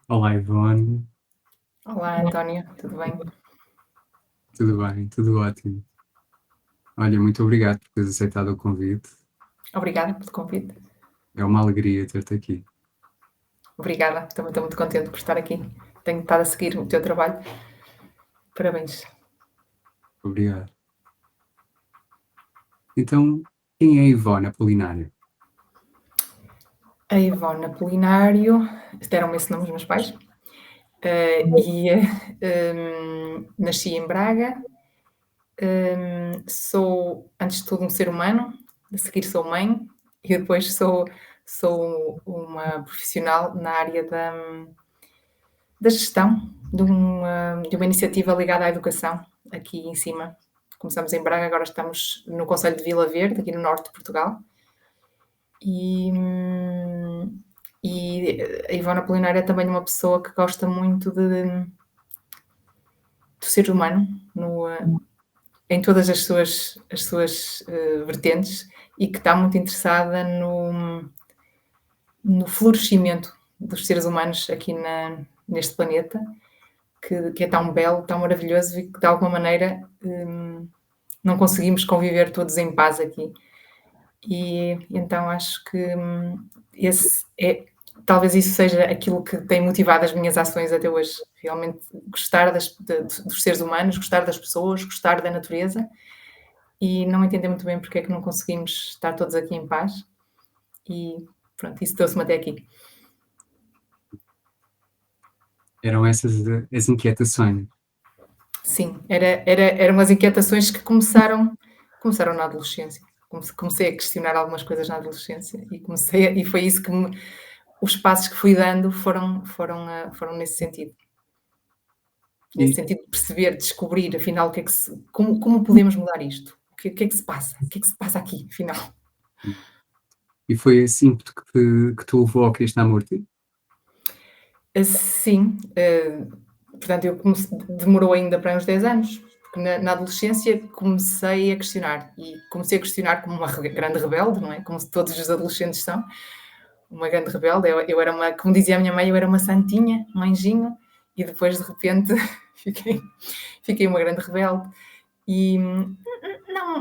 Olá, Ivone. Olá, António, tudo bem? Tudo bem? Tudo ótimo. Olha, muito obrigado por teres aceitado o convite. Obrigada pelo convite. É uma alegria ter-te aqui. Obrigada, também estou muito contente por estar aqui. Tenho estado a seguir o teu trabalho. Parabéns. Obrigado. Então, quem é a Ivone Apolinário? A Ivone Apolinário, deram-me esse nome os meus pais, nasci em Braga. Sou, antes de tudo, um ser humano, a seguir sou mãe e depois sou uma profissional na área da gestão de uma iniciativa ligada à educação, aqui em cima. Começamos em Braga, agora estamos no concelho de Vila Verde, aqui no norte de Portugal. E, a Ivona Apolinário é também uma pessoa que gosta muito do ser humano, em todas as suas vertentes, e que está muito interessada no florescimento dos seres humanos aqui neste planeta, que é tão belo, tão maravilhoso, e que de alguma maneira não conseguimos conviver todos em paz aqui. E então acho que talvez isso seja aquilo que tem motivado as minhas ações até hoje. Realmente gostar dos seres humanos, gostar das pessoas, gostar da natureza, e não entender muito bem porque é que não conseguimos estar todos aqui em paz. E pronto, isso trouxe-me até aqui. Eram essas as inquietações. Sim, eram as inquietações que começaram na adolescência. Comecei a questionar algumas coisas na adolescência e foi isso que os passos que fui dando foram nesse sentido. Nesse E, sentido de perceber, descobrir, afinal, como podemos mudar isto? O que é que se passa? O que é que se passa aqui, afinal? e foi esse ímpeto que te levou ao Krishnamurti? Sim, portanto, demorou ainda para uns 10 anos, porque na adolescência comecei a questionar, e comecei a questionar como uma grande rebelde, não é? Como todos os adolescentes são, uma grande rebelde. Eu era como dizia a minha mãe, eu era uma santinha, um anjinho, e depois de repente fiquei uma grande rebelde. E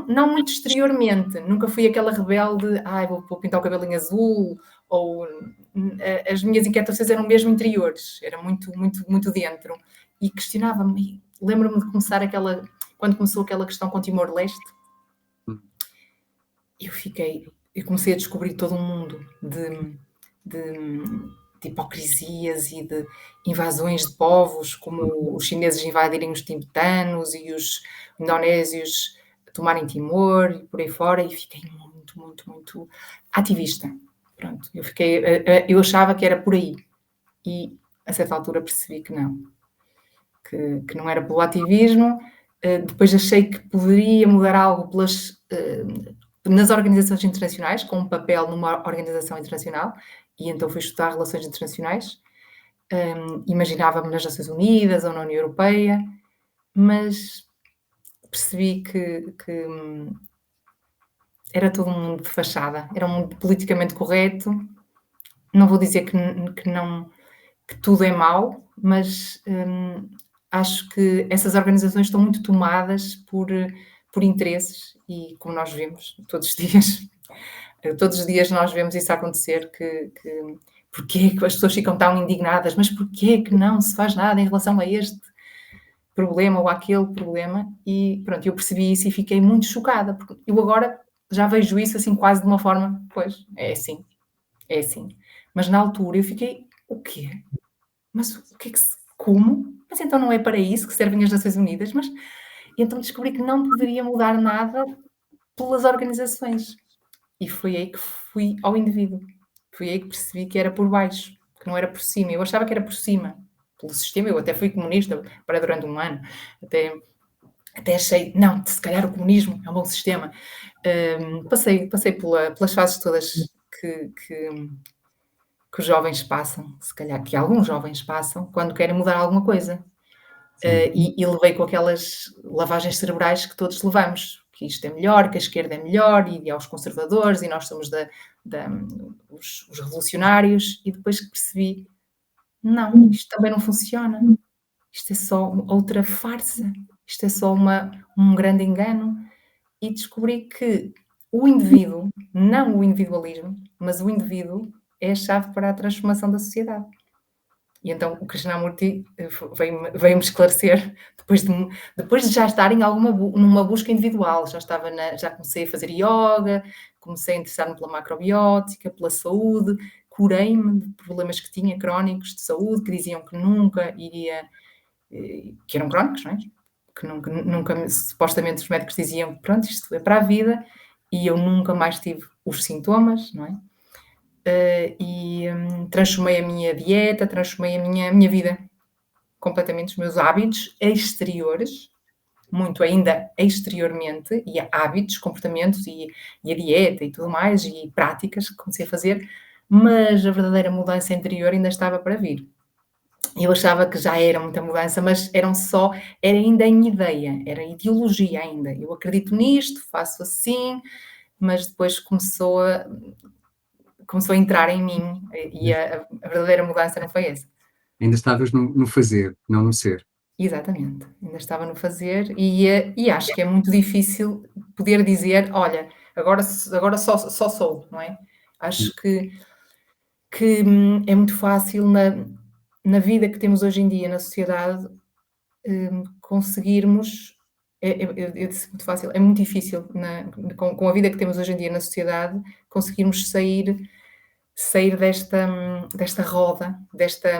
não muito exteriormente, nunca fui aquela rebelde, vou pintar o cabelo em azul, ou as minhas inquietações eram mesmo interiores, era muito, muito, muito dentro. E questionava-me, lembro-me de começar quando começou aquela questão com Timor-Leste, Hum. eu comecei a descobrir todo um mundo de hipocrisias e de invasões de povos, como os chineses invadirem os tibetanos e os indonésios tomarem Timor e por aí fora, e fiquei muito, muito, muito ativista. Pronto, eu achava que era por aí, e a certa altura percebi que não, que não era pelo ativismo. Depois achei que poderia mudar algo nas organizações internacionais, com um papel numa organização internacional, e então fui estudar relações internacionais. Imaginava-me nas Nações Unidas ou na União Europeia, mas percebi que era todo um mundo de fachada, era um mundo politicamente correto. Não vou dizer que tudo é mau, mas acho que essas organizações estão muito tomadas por interesses, e como nós vemos todos os dias, todos os dias nós vemos isso acontecer, que porquê que as pessoas ficam tão indignadas, mas porquê que não se faz nada em relação a este problema ou àquele problema? E pronto, eu percebi isso e fiquei muito chocada, porque eu agora já vejo isso assim quase de uma forma, pois, é assim. Mas na altura eu fiquei, o quê? Mas o que é que como? Mas então não é para isso que servem as Nações Unidas? E então descobri que não poderia mudar nada pelas organizações. E foi aí que fui ao indivíduo. Foi aí que percebi que era por baixo, que não era por cima. Eu achava que era por cima, pelo sistema. Eu até fui comunista para durante um ano. Até achei, não, se calhar o comunismo é um bom sistema. Passei pelas fases todas que os jovens passam, se calhar que alguns jovens passam, quando querem mudar alguma coisa. Sim. E levei com aquelas lavagens cerebrais que todos levamos, que isto é melhor, que a esquerda é melhor, e aos conservadores, e nós somos os revolucionários, e depois que percebi, não, isto também não funciona, isto é só outra farsa, isto é só um grande engano. E descobri que o indivíduo, não o individualismo, mas o indivíduo é a chave para a transformação da sociedade. E então o Krishnamurti veio-me esclarecer, depois de já estar em numa busca individual, já comecei a fazer yoga, comecei a interessar-me pela macrobiótica, pela saúde, curei-me de problemas que tinha crónicos de saúde, que diziam que nunca iria, que eram crónicos, não é? Que nunca supostamente os médicos diziam: "Pronto, isto é para a vida", e eu nunca mais tive os sintomas, não é? Transformei a minha dieta, transformei a minha vida completamente, os meus hábitos exteriores, muito ainda exteriormente, e hábitos, comportamentos e a dieta e tudo mais, e práticas que comecei a fazer, mas a verdadeira mudança interior ainda estava para vir. Eu achava que já era muita mudança, mas era ainda em ideia, era ideologia ainda. Eu acredito nisto, faço assim, mas depois começou a entrar em mim e a verdadeira mudança não foi essa. Ainda estavas no fazer, não no ser. Exatamente, ainda estava no fazer e acho que é muito difícil poder dizer: "Olha, agora só sou", não é? Hum, Acho que é muito fácil na vida que temos hoje em dia na sociedade, conseguirmos eu disse muito fácil, é muito difícil com a vida que temos hoje em dia na sociedade, conseguirmos sair desta roda, desta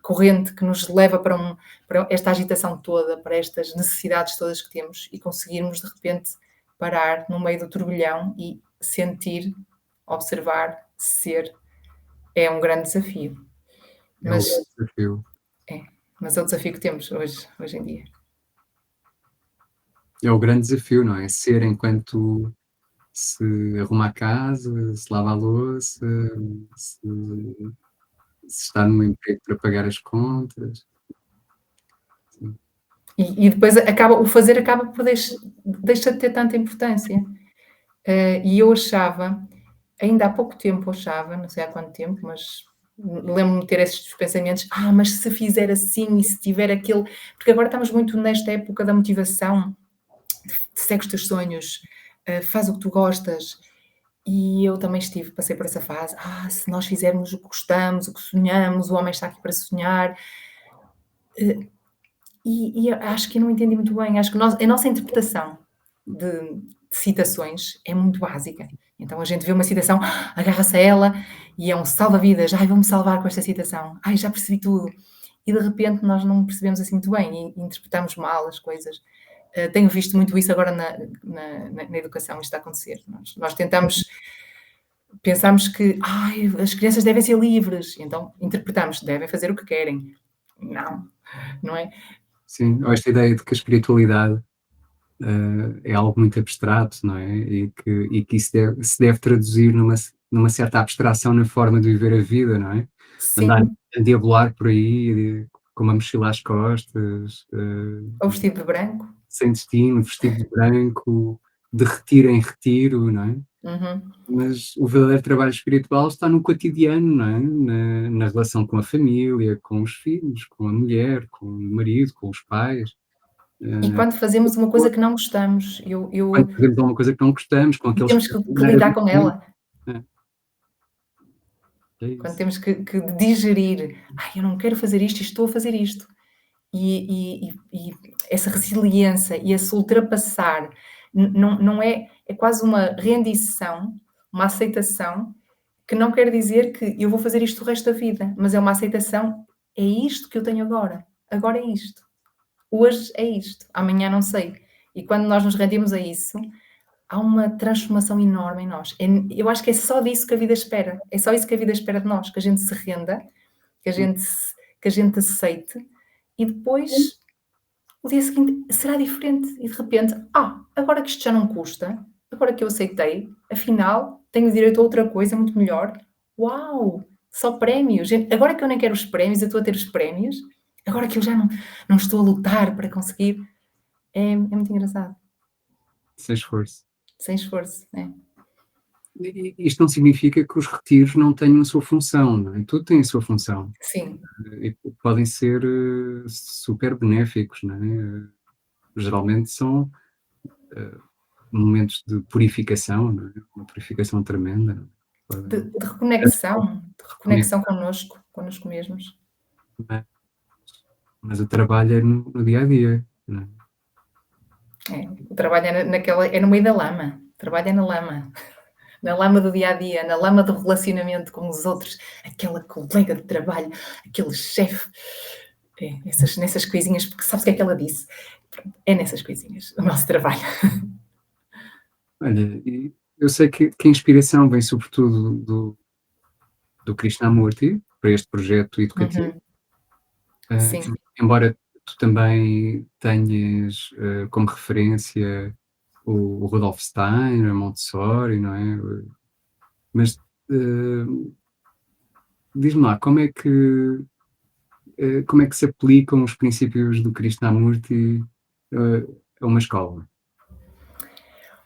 corrente que nos leva para esta agitação toda, para estas necessidades todas que temos e conseguirmos de repente parar no meio do turbilhão e sentir, observar, ser, é um grande desafio. é o Mas desafio. é, mas é o desafio que temos hoje em dia. É o grande desafio, não é? Ser enquanto se arruma a casa, se lava a louça, se se está no emprego para pagar as contas. Sim, E depois o fazer acaba por deixa de ter tanta importância. E eu achava, ainda há pouco tempo achava, não sei há quanto tempo, mas lembro-me de ter esses pensamentos: "Ah, mas se fizer assim e se tiver aquele", porque agora estamos muito nesta época da motivação, de segue os teus sonhos, faz o que tu gostas. E eu também passei por essa fase: "Ah, se nós fizermos o que gostamos, o que sonhamos, o homem está aqui para sonhar". Eh, e eu acho que eu não entendi muito bem, acho que a nossa interpretação de citações é muito básica. Então a gente vê uma citação, agarra-se a ela e é um salva-vidas: "Ai, vou-me salvar com esta citação. Ai, já percebi tudo". E de repente nós não percebemos assim muito bem e interpretamos mal as coisas. Tenho visto muito isso agora na educação, isto a acontecer. Nós pensamos que: "Ai, as crianças devem ser livres", então interpretamos: devem fazer o que querem. Não, não é? sim, ou esta ideia de que a espiritualidade, é algo muito abstrato, não é? E que isso se deve traduzir numa certa abstração na forma de viver a vida, não é? Andar Sim, a deambular por aí com uma mochila às costas, ou vestido de branco. sem destino, vestido de branco, de retiro em retiro, não é? Uhum. Mas o verdadeiro trabalho espiritual está no cotidiano, não é? Na relação com a família, com os filhos, com a mulher, com o marido, com os pais. E Eh, quando fazemos uma coisa que não gostamos, Quando fazemos alguma coisa que não gostamos, com e aqueles temos que que maneira lidar com diferente. ela, É, é quando isso. temos que digerir: "Ai, eu não quero fazer isto e estou a fazer isto". E essa resiliência e esse ultrapassar, não é quase uma rendição, uma aceitação, que não quer dizer que eu vou fazer isto o resto da vida, mas é uma aceitação: "É isto que eu tenho agora é isto, hoje é isto, amanhã não sei". E quando nós nos rendemos a isso, há uma transformação enorme em nós. Eu acho que é só disso que a vida espera, é só isso que a vida espera de nós, que a gente se renda, que a gente se que a gente aceite e depois o dia seguinte será diferente e de repente: agora que isto já não custa, agora que eu aceitei, afinal tenho direito a outra coisa muito melhor. Uau! Só prémios. Agora que eu nem quero os prémios, eu estou a ter os prémios, agora que eu já não estou a lutar para conseguir, é muito engraçado, Sem esforço. sem esforço, é. Isto não significa que os retiros não tenham a sua função, não é? Tudo tem a sua função, Sim, e podem ser, super benéficos, não é? Geralmente são, eh, momentos de purificação, não é? Uma purificação tremenda, não é? Podem de reconexão conectar, connosco mesmos. mas o trabalho é no dia a dia, não é? É, o trabalho é naquela é no meio da lama, o trabalho é na lama, na lama do dia a dia, na lama do relacionamento com os outros, aquela colega de trabalho, aquele chefe, nessas coisinhas, porque sabes o que é que ela disse? Pronto, é nessas coisinhas, o nosso trabalho. Olha, e eu sei que a inspiração vem sobretudo do Krishnamurti, para este projeto educativo, Uhum, eh, sim. embora tu também tenhas, como referência o Rudolf Steiner, a Montessori, não é? Mas, eh, diz-me lá, como é que se aplicam os princípios do Krishnamurti, eh, a uma escola?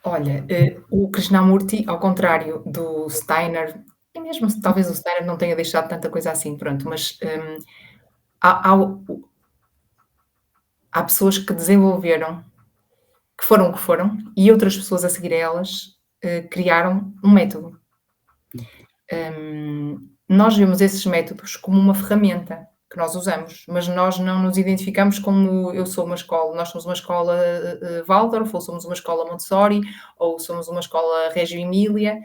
Olha, o Krishnamurti, ao contrário do Steiner, e mesmo se talvez o Steiner não tenha deixado tanta coisa assim, pronto, mas, há há o há pessoas que desenvolveram, que foram o que foram, e outras pessoas a seguir a elas, criaram um método. Nós vemos esses métodos como uma ferramenta que nós usamos, mas nós não nos identificamos como eu sou uma escola, nós somos uma escola, Waldorf, ou somos uma escola Montessori, ou somos uma escola Reggio Emília,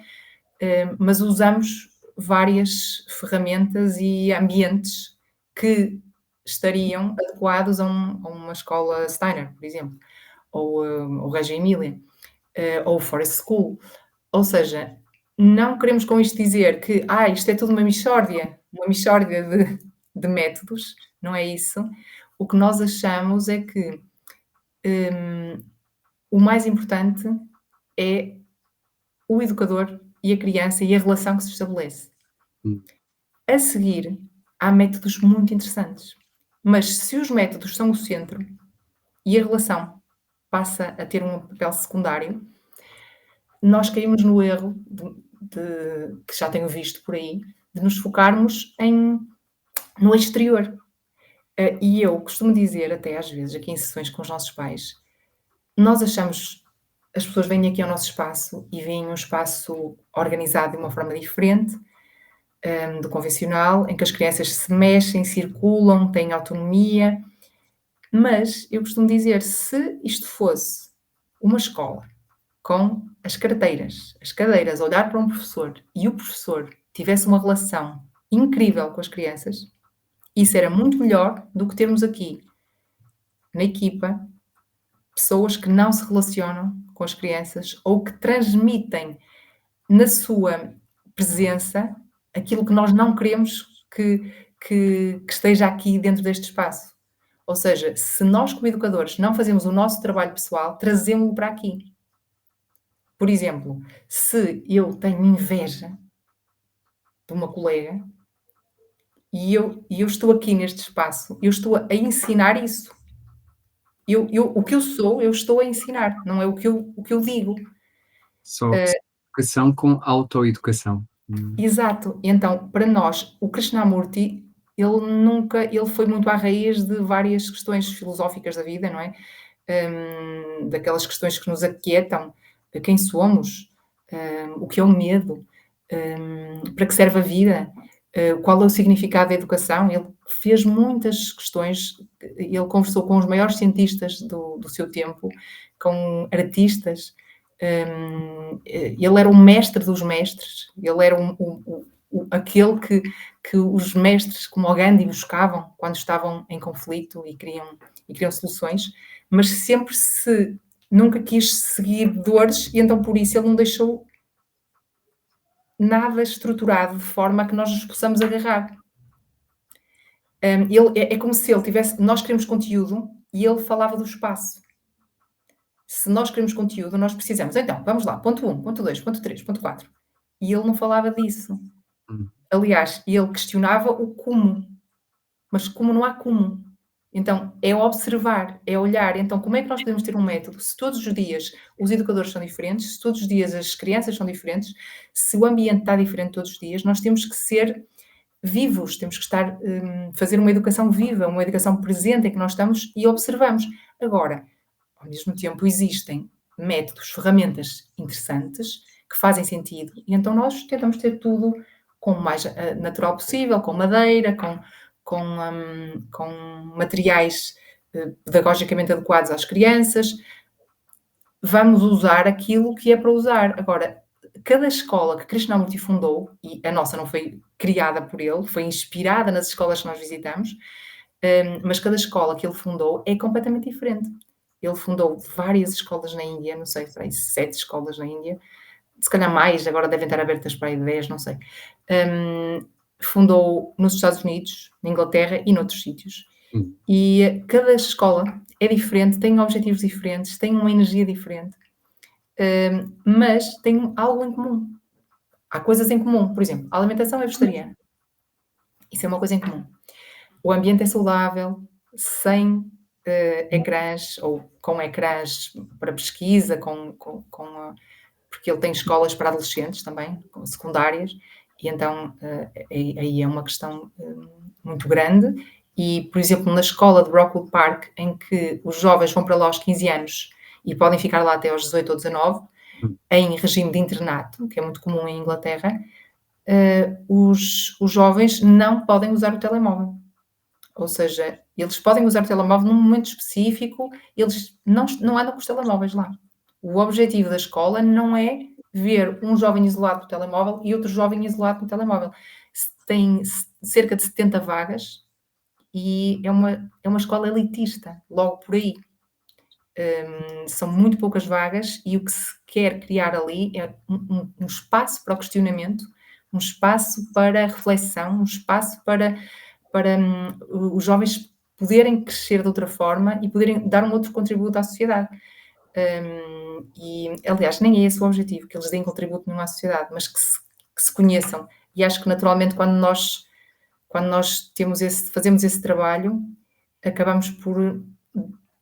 mas usamos várias ferramentas e ambientes que estariam adequados a uma escola Steiner, por exemplo, ou Reggio Emília, ou Forest School. Ou seja, não queremos com isto dizer que isto é tudo uma mixórdia de métodos, não é isso. O que nós achamos é que o mais importante é o educador e a criança e a relação que se estabelece. Hum, A seguir, há métodos muito interessantes, mas se os métodos são o centro e a relação passa a ter um papel secundário, nós caímos no erro que já tenho visto por aí, de nos focarmos no exterior. E eu costumo dizer, até às vezes, aqui em sessões com os nossos pais, nós achamos, as pessoas vêm aqui ao nosso espaço e veem um espaço organizado de uma forma diferente, do convencional, em que as crianças se mexem, circulam, têm autonomia, mas eu costumo dizer, se isto fosse uma escola com as carteiras, as cadeiras, olhar para um professor e o professor tivesse uma relação incrível com as crianças, isso era muito melhor do que termos aqui na equipa pessoas que não se relacionam com as crianças ou que transmitem na sua presença aquilo que nós não queremos que esteja aqui dentro deste espaço. Ou seja, se nós, como educadores, não fazemos o nosso trabalho pessoal, trazemos-lo para aqui. Por exemplo, se eu tenho inveja de uma colega e eu estou aqui neste espaço, eu estou a ensinar isso. O que eu sou, eu estou a ensinar, não é o que eu digo. só educação com autoeducação. Exato. Então, para nós, o Krishnamurti, ele foi muito à raiz de várias questões filosóficas da vida, não é? Daquelas questões que nos aquietam, quem somos, o que é o medo, para que serve a vida, qual é o significado da educação. Ele fez muitas questões, ele conversou com os maiores cientistas do seu tempo, com artistas, ele era o mestre dos mestres, ele era aquele que os mestres, como o Gandhi, buscavam quando estavam em conflito e queriam soluções, mas sempre se nunca quis seguir dores e então por isso ele não deixou nada estruturado de forma a que nós nos possamos agarrar. Ele é como se ele tivesse, nós queremos conteúdo e ele falava do espaço. Se nós queremos conteúdo, nós precisamos. Então, vamos lá, ponto um, ponto 2, ponto 3, ponto 4. E ele não falava disso. Hum, Aliás, ele questionava o como, mas como não há como. Então, é observar, é olhar. Então, como é que nós podemos ter um método se todos os dias os educadores são diferentes, se todos os dias as crianças são diferentes, se o ambiente está diferente todos os dias, nós temos que ser vivos, temos que estar, fazer uma educação viva, uma educação presente em que nós estamos e observamos. Agora, ao mesmo tempo, existem métodos, ferramentas interessantes que fazem sentido e então nós tentamos ter tudo com o mais natural possível, com madeira, com materiais pedagogicamente adequados às crianças. Vamos usar aquilo que é para usar. Agora, cada escola que Krishnamurti fundou, e a nossa não foi criada por ele, foi inspirada nas escolas que nós visitamos, mas cada escola que ele fundou é completamente diferente. Ele fundou várias escolas na Índia, não sei, para aí 7 escolas na Índia, se calhar mais, agora devem estar abertas para aí 10, não sei. Fundou nos Estados Unidos, na Inglaterra e noutros sítios. Hum. E cada escola é diferente, tem objetivos diferentes, tem uma energia diferente, mas tem algo em comum. Há coisas em comum. Por exemplo, a alimentação é vegetariana. Isso é uma coisa em comum. O ambiente é saudável, sem ecrãs ou com ecrãs para pesquisa, porque ele tem escolas para adolescentes também, secundárias, e então aí é uma questão muito grande. E, por exemplo, na escola de Brockwood Park, em que os jovens vão para lá aos 15 anos e podem ficar lá até aos 18 ou 19, em regime de internato, que é muito comum em Inglaterra, os jovens não podem usar o telemóvel. Ou seja, eles podem usar o telemóvel num momento específico, eles não andam com os telemóveis lá. O objetivo da escola não é ver um jovem isolado com o telemóvel e outro jovem isolado com o telemóvel. Tem cerca de 70 vagas e é uma escola elitista, logo por aí. São muito poucas vagas e o que se quer criar ali é um espaço para o questionamento, um espaço para a reflexão, um espaço para os jovens poderem crescer de outra forma e poderem dar um outro contributo à sociedade. E, aliás, nem é esse o objetivo, que eles deem contributo nenhum à sociedade, mas que se conheçam. E acho que, naturalmente, quando nós fazemos esse trabalho, acabamos por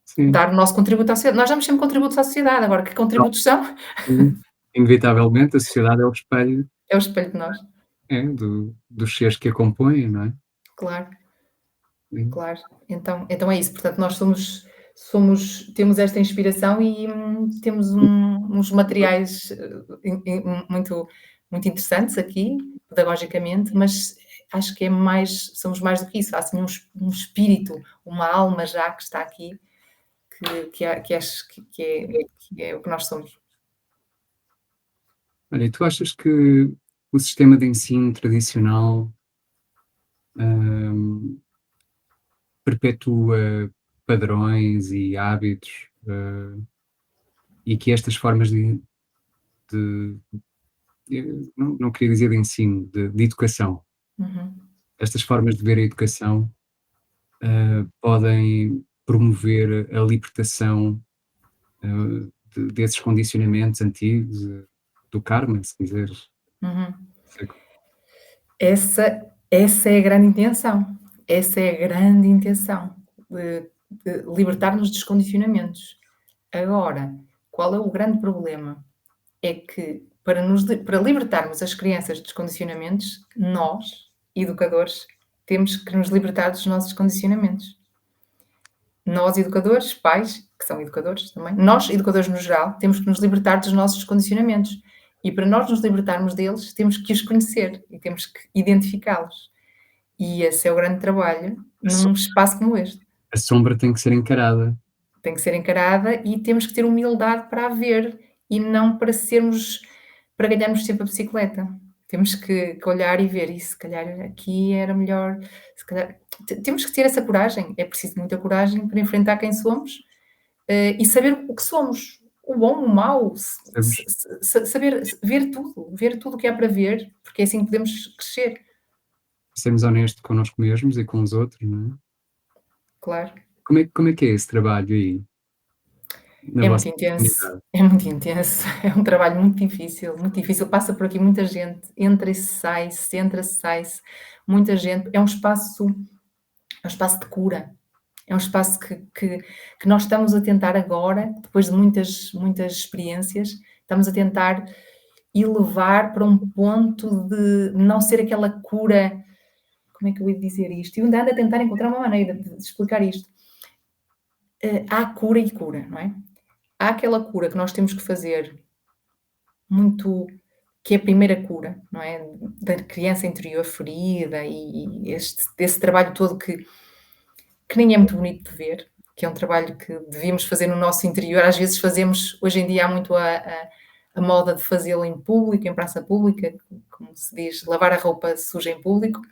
Sim. dar o nosso contributo à sociedade. Nós damos sempre contributos à sociedade, agora que contributos são? Inevitavelmente, a sociedade é o espelho, É o espelho de nós, dos seres que a compõem, não é? claro. Sim. Claro, então é isso, portanto nós temos esta inspiração e, temos uns materiais, muito muito interessantes aqui, pedagogicamente, mas acho que somos mais do que isso, há assim um espírito, uma alma já que está aqui, que acho que é o que nós somos. Olha, e tu achas que o sistema de ensino tradicional, hum, perpetua padrões e hábitos, e que estas formas de não queria dizer de ensino, de educação, Uhum, estas formas de ver a educação, podem promover a libertação, desses condicionamentos antigos, do karma, se quiseres. uhum. Sei que Essa é a grande intenção. Essa é a grande intenção, de libertar-nos dos condicionamentos. Agora, qual é o grande problema? É que para libertarmos as crianças dos condicionamentos, nós, educadores, temos que nos libertar dos nossos condicionamentos. Nós, educadores, pais, que são educadores também, nós, educadores no geral, temos que nos libertar dos nossos condicionamentos. E para nós nos libertarmos deles, temos que os conhecer e temos que identificá-los. E esse é o grande trabalho a so num espaço como este. a sombra tem que ser encarada. Tem que ser encarada e temos que ter humildade para a ver e não para ganharmos sempre a bicicleta. Temos que olhar e ver, e se calhar aqui era melhor, se calhar temos que ter essa coragem, é preciso muita coragem para enfrentar quem somos, e saber o que somos, o bom, o mau, Sabemos, saber ver tudo o que há para ver, porque é assim que podemos crescer, sermos honestos connosco mesmos e com os outros, não é? claro. Como é que é esse trabalho aí, na É vossa muito intenso, comunidade? é muito intenso, é um trabalho muito difícil, passa por aqui muita gente, entra e sai-se, entra-se, sai-se, muita gente, é um espaço de cura, É um espaço que nós estamos a tentar agora, depois de muitas experiências, estamos a tentar elevar para um ponto de não ser aquela cura. Como é que eu ia dizer isto? Eu ainda ando a tentar encontrar uma maneira de explicar isto. Há cura e cura, não é? Há aquela cura que nós temos que fazer muito, que é a primeira cura, não é? Da criança interior ferida e esse trabalho todo que nem é muito bonito de ver, que é um trabalho que devíamos fazer no nosso interior. Às vezes fazemos, hoje em dia há muito a moda de fazê-lo em público, em praça pública, como se diz, lavar a roupa suja em público.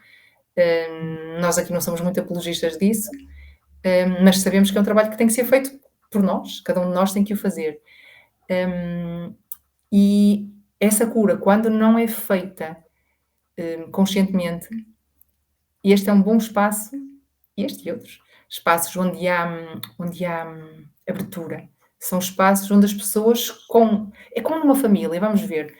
Nós aqui não somos muito apologistas disso, mas sabemos que é um trabalho que tem que ser feito por nós, cada um de nós tem que o fazer. E essa cura, quando não é feita conscientemente, este é um bom espaço, este e outros espaços onde há abertura. São espaços onde as pessoas é como numa família, vamos ver,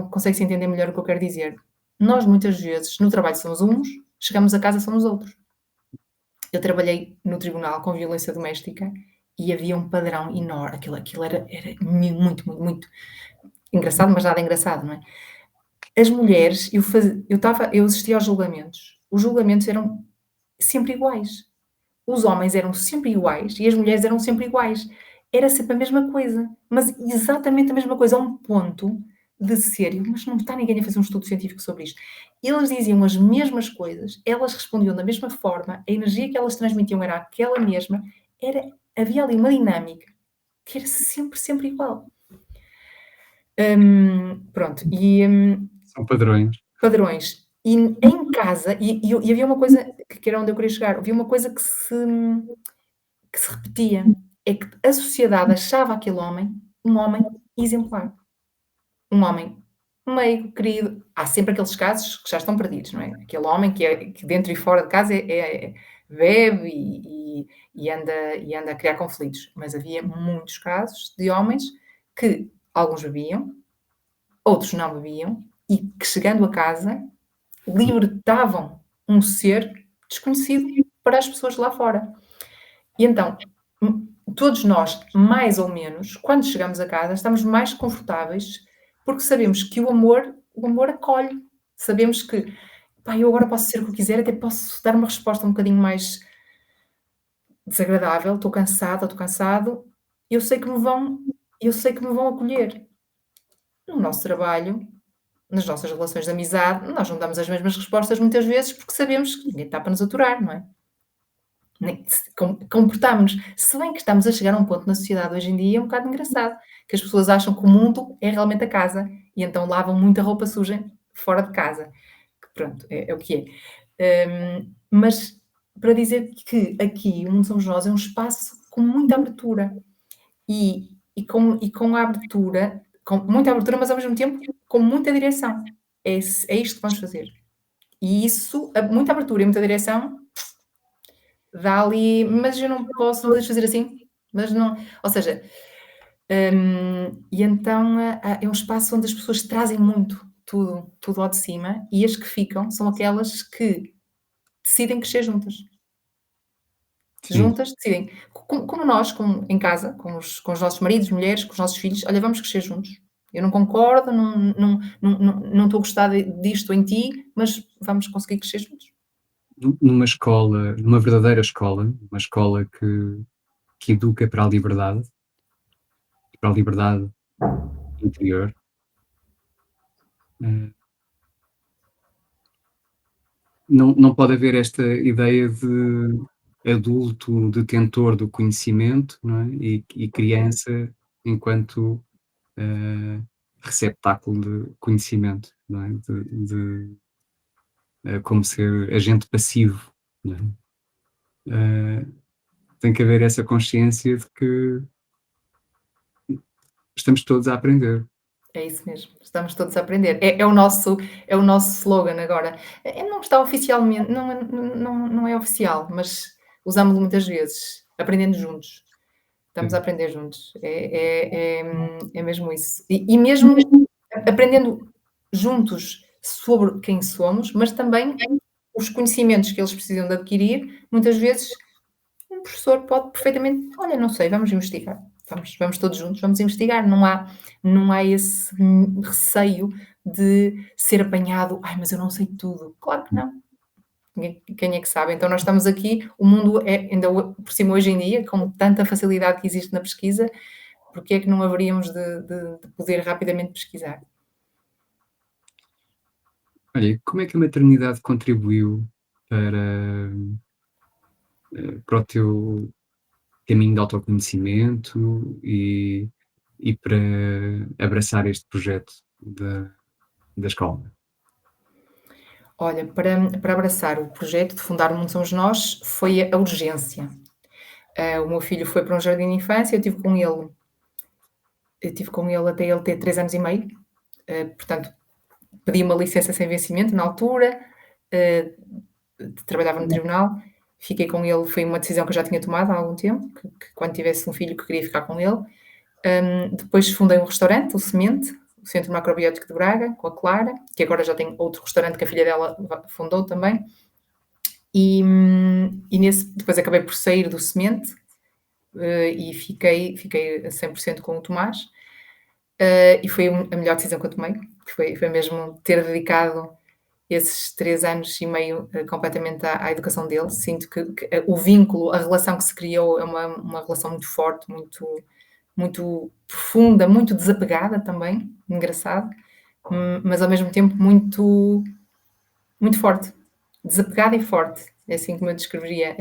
consegue-se entender melhor o que eu quero dizer. Nós muitas vezes no trabalho somos uns, chegamos a casa somos outros. Eu trabalhei no tribunal com violência doméstica e havia um padrão enorme, aquilo era muito, muito, muito engraçado, mas nada engraçado, não é? As mulheres, eu assistia aos julgamentos, os julgamentos eram sempre iguais. Os homens eram sempre iguais e as mulheres eram sempre iguais. Era sempre a mesma coisa, mas exatamente a mesma coisa, a um ponto de sério, mas não está ninguém a fazer um estudo científico sobre isto. Eles diziam as mesmas coisas, elas respondiam da mesma forma, a energia que elas transmitiam era aquela mesma, havia ali uma dinâmica que era sempre, sempre igual. Pronto, São padrões. padrões. E em casa, e havia uma coisa que era onde eu queria chegar, havia uma coisa que se repetia, é que a sociedade achava aquele homem um homem exemplar, um homem meigo, querido. Há sempre aqueles casos que já estão perdidos, não é? Aquele homem que dentro e fora de casa bebe e anda a criar conflitos. Mas havia muitos casos de homens que alguns bebiam, outros não bebiam, e que chegando a casa libertavam um ser desconhecido para as pessoas lá fora. E então, todos nós, mais ou menos, quando chegamos a casa, estamos mais confortáveis, porque sabemos que o amor acolhe. Sabemos que, pá, eu agora posso ser o que eu quiser, até posso dar uma resposta um bocadinho mais desagradável, estou cansada, estou cansado, eu sei que me vão eu sei que me vão acolher. No nosso trabalho, nas nossas relações de amizade, nós não damos as mesmas respostas muitas vezes, porque sabemos que ninguém está para nos aturar, não é? Nem se comportamos-nos. Se bem que estamos a chegar a um ponto na sociedade hoje em dia um bocado engraçado, que as pessoas acham que o mundo é realmente a casa e então lavam muita roupa suja fora de casa. Que pronto, é o que é. Mas para dizer que aqui o Mundo Somos Nós é um espaço com muita abertura e com a abertura, com muita abertura, mas ao mesmo tempo com muita direção. É isto que vamos fazer. E isso, muita abertura e muita direção, dá ali, mas eu não posso, não deixo fazer assim, mas não, ou seja, e então é um espaço onde as pessoas trazem muito, tudo ao de cima, e as que ficam são aquelas que decidem crescer juntas. Sim. Juntas decidem, como nós, em casa, com os nossos maridos, mulheres, com os nossos filhos, olha, vamos crescer juntos. Eu não concordo, não estou a gostar disto em ti, mas vamos conseguir crescer juntos. Numa escola, numa verdadeira escola, uma escola que educa para a liberdade interior, eh, não pode haver esta ideia de adulto detentor do conhecimento, não é, e criança enquanto, eh, receptáculo de conhecimento, não é, como ser agente passivo, não é? Tem que haver essa consciência de que estamos todos a aprender. É isso mesmo, estamos todos a aprender. É o nosso slogan agora. Não está oficialmente, não é oficial, mas usamos-lo muitas vezes, aprendendo juntos. Estamos a Sim. aprender juntos. É mesmo isso. E mesmo aprendendo juntos sobre quem somos, mas também os conhecimentos que eles precisam de adquirir, muitas vezes um professor pode perfeitamente: "Olha, não sei, vamos investigar, vamos todos juntos, vamos investigar", não há esse, receio de ser apanhado: "Ai, mas eu não sei tudo", claro que não, quem é que sabe? Então nós estamos aqui, o mundo é ainda por cima hoje em dia, com tanta facilidade que existe na pesquisa, porque é que não haveríamos de poder rapidamente pesquisar? Olha, e como é que a maternidade contribuiu para, para o teu caminho de autoconhecimento e para abraçar este projeto da escola? Olha, para abraçar o projeto de fundar o Mundo Somos Nós, foi a urgência. O meu filho foi para um jardim de infância, eu tive com ele até ele ter 3 anos e meio, portanto, pedi uma licença sem vencimento na altura, eh, trabalhava no tribunal, fiquei com ele, foi uma decisão que eu já tinha tomado há algum tempo, que quando tivesse um filho que queria ficar com ele. Depois fundei um restaurante, o Semente, o Centro Macrobiótico de Braga, com a Clara, que agora já tem outro restaurante que a filha dela fundou também. Depois acabei por sair do Semente, e fiquei a 100% com o Tomás. E foi a melhor decisão que eu tomei, que foi mesmo ter dedicado esses 3 anos e meio, completamente à educação dele. Sinto que o vínculo, a relação que se criou é uma relação muito forte, muito profunda, muito desapegada também, engraçado, mas ao mesmo tempo muito forte, desapegada e forte. É assim como eu descreveria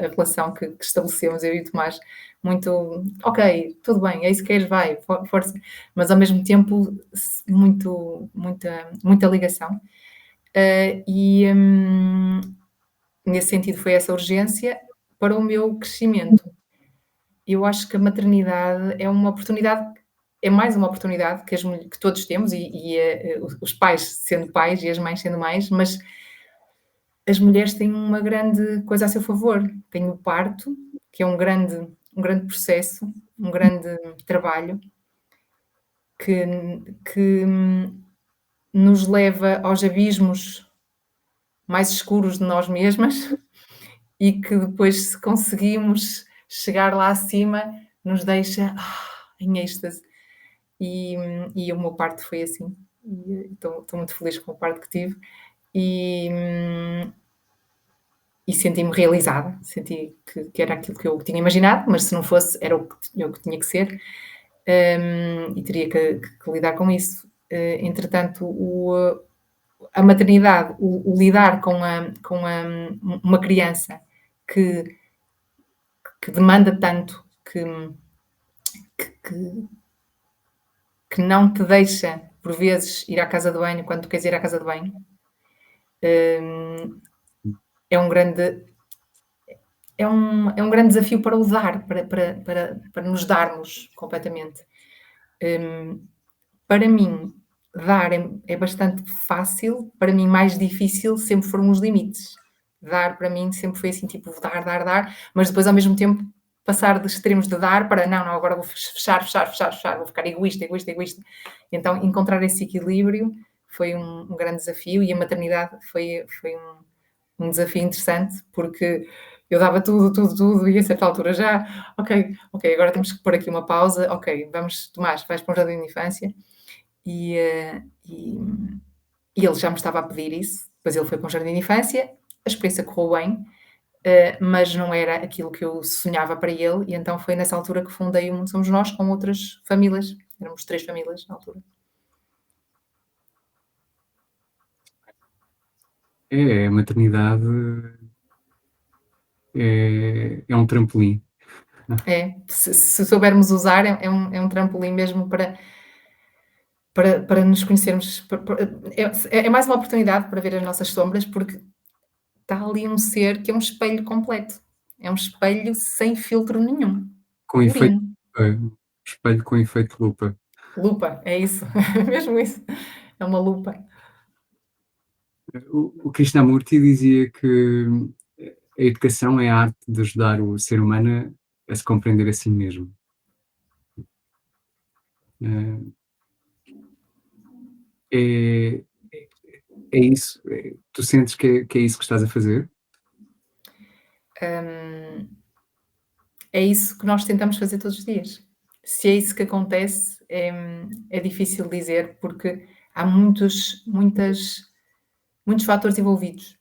a relação que estabelecemos, eu e o Tomás. Muito, ok, tudo bem, é isso que queres, vai, força, mas ao mesmo tempo muita ligação. Nesse sentido, foi essa urgência para o meu crescimento. Eu acho que a maternidade é uma oportunidade, é mais uma oportunidade que todos temos, os pais sendo pais e as mães sendo mães, mas as mulheres têm uma grande coisa a seu favor. Têm o parto, que é um grande processo, um grande trabalho, que que nos leva aos abismos mais escuros de nós mesmas e que depois, se conseguimos chegar lá acima, nos deixa, em êxtase. E o meu parto foi assim, e estou muito feliz com o parto que tive, e e senti-me realizada, senti que era aquilo que eu tinha imaginado, mas se não fosse, era o que tinha que ser, e teria que lidar com isso. Entretanto, a maternidade, o lidar com uma criança que demanda tanto, que não te deixa, por vezes, ir à casa de banho quando tu queres ir à casa de banho, hum, é um grande é um grande desafio para o dar, para nos darmos completamente. Hum, para mim, dar é bastante fácil, para mim mais difícil sempre foram os limites. Dar para mim sempre foi assim, tipo, dar, dar, dar, mas depois ao mesmo tempo passar de extremos de dar para não, não, agora vou fechar, fechar, fechar, fechar, vou ficar egoísta, egoísta, egoísta. Então encontrar esse equilíbrio foi um grande desafio, e a maternidade foi um desafio interessante, porque eu dava tudo, tudo, tudo, e a certa altura já, ok, ok, agora temos que pôr aqui uma pausa, ok, vamos, Tomás, vais para um jardim de infância, e ele já me estava a pedir isso, depois ele foi para um jardim de infância, a experiência correu bem, mas não era aquilo que eu sonhava para ele, e então foi nessa altura que fundei o Mundo Somos Nós com outras famílias, éramos 3 famílias na altura. A maternidade é um trampolim. É, se soubermos usar, é um trampolim mesmo para nos conhecermos, é mais uma oportunidade para ver as nossas sombras, porque está ali um ser que é um espelho completo, é um espelho sem filtro nenhum, Com efeito purinho. lupa, espelho com efeito lupa. Lupa, é isso, é mesmo isso, é uma lupa. O Krishnamurti dizia que a educação é a arte de ajudar o ser humano a se compreender a si mesmo. Eh, é é isso, Tu sentes que é isso que estás a fazer? Hum, é isso que nós tentamos fazer todos os dias. Se é isso que acontece, é difícil dizer, porque há muitos fatores envolvidos.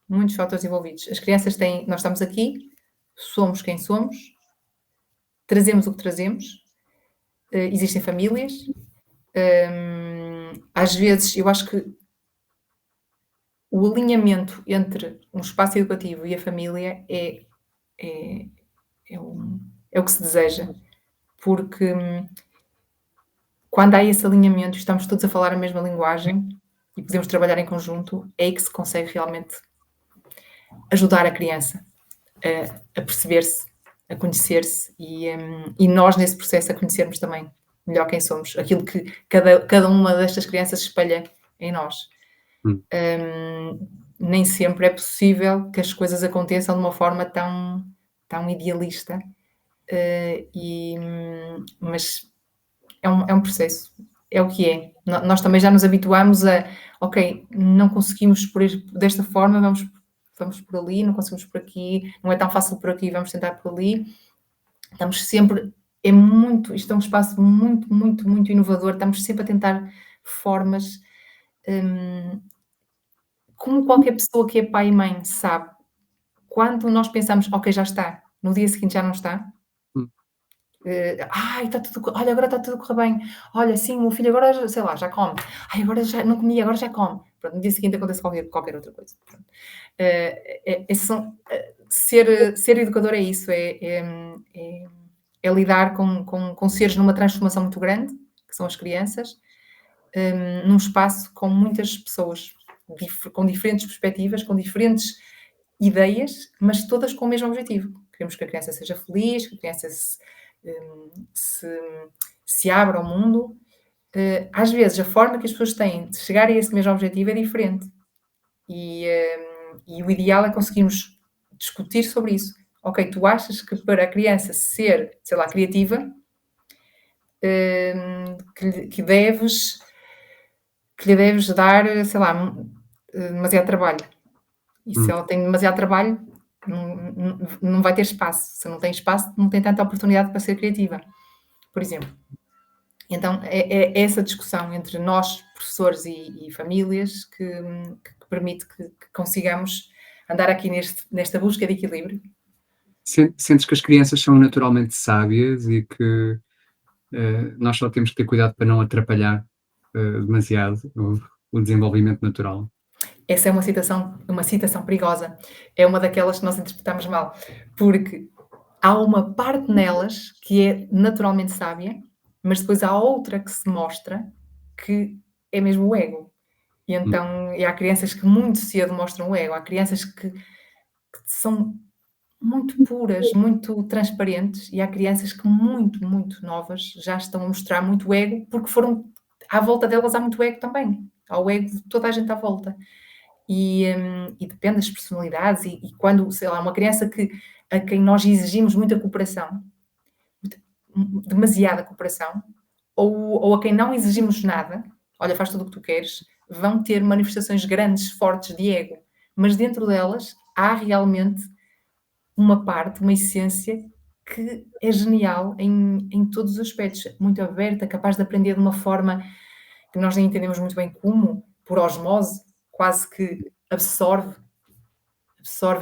Muitos fatores envolvidos. As crianças têm. Nós estamos aqui, somos quem somos, trazemos o que trazemos, existem famílias. Às vezes, eu acho que o alinhamento entre um espaço educativo e a família é, é o que se deseja, porque quando há esse alinhamento e estamos todos a falar a mesma linguagem e podemos trabalhar em conjunto, é aí que se consegue realmente ajudar a criança a perceber-se, a conhecer-se e nós nesse processo a conhecermos também melhor quem somos, aquilo que cada uma destas crianças espelha em nós. Hum, Nem sempre é possível que as coisas aconteçam de uma forma tão idealista, mas é um processo, é o que é. Nós também já nos habituamos a, ok, não conseguimos desta forma, vamos por ali, não conseguimos por aqui, não é tão fácil por aqui, vamos tentar por ali. Estamos sempre, isto é um espaço muito, muito, muito inovador, estamos sempre a tentar formas, como qualquer pessoa que é pai e mãe sabe, quando nós pensamos, ok, já está, no dia seguinte já não está, hum, ai, está tudo, olha, agora está tudo a correr bem. Olha, sim, o meu filho agora, sei lá, já come. Ai, agora já não comia, agora já come. Pronto, no dia seguinte acontece qualquer outra coisa. Pronto. Ser educador é isso, é lidar com seres numa transformação muito grande, que são as crianças, num espaço com muitas pessoas, com diferentes perspectivas, com diferentes ideias, mas todas com o mesmo objetivo. Queremos que a criança seja feliz, que a criança se, se abra ao mundo. Às vezes, a forma que as pessoas têm de chegar a esse mesmo objetivo é diferente. E o ideal é conseguirmos discutir sobre isso. Ok, tu achas que para a criança ser, sei lá, criativa, que lhe deves dar, sei lá, demasiado trabalho. E se hum. ela tem demasiado trabalho, não vai ter espaço. Se não tem espaço, não tem tanta oportunidade para ser criativa, por exemplo. Então, é essa discussão entre nós, professores e famílias, que permite que consigamos andar aqui nesta busca de equilíbrio. Sentes que as crianças são naturalmente sábias e que, nós só temos que ter cuidado para não atrapalhar, demasiado o desenvolvimento natural? Essa é uma citação perigosa. É uma daquelas que nós interpretamos mal, porque há uma parte nelas que é naturalmente sábia, mas depois há outra que se mostra que é mesmo o ego. E Hum, então, há crianças que muito cedo mostram o ego, há crianças que são muito puras, muito transparentes, e há crianças que muito, muito novas já estão a mostrar muito ego, porque à volta delas há muito ego também. Há o ego de toda a gente à volta. E depende das personalidades, e quando, sei lá, uma criança a quem nós exigimos muita cooperação, demasiada cooperação, ou a quem não exigimos nada, olha, faz tudo o que tu queres, vão ter manifestações grandes, fortes de ego, mas dentro delas há realmente uma parte, uma essência que é genial em todos os aspectos, muito aberta, capaz de aprender de uma forma que nós nem entendemos muito bem como, por osmose, quase que absorvem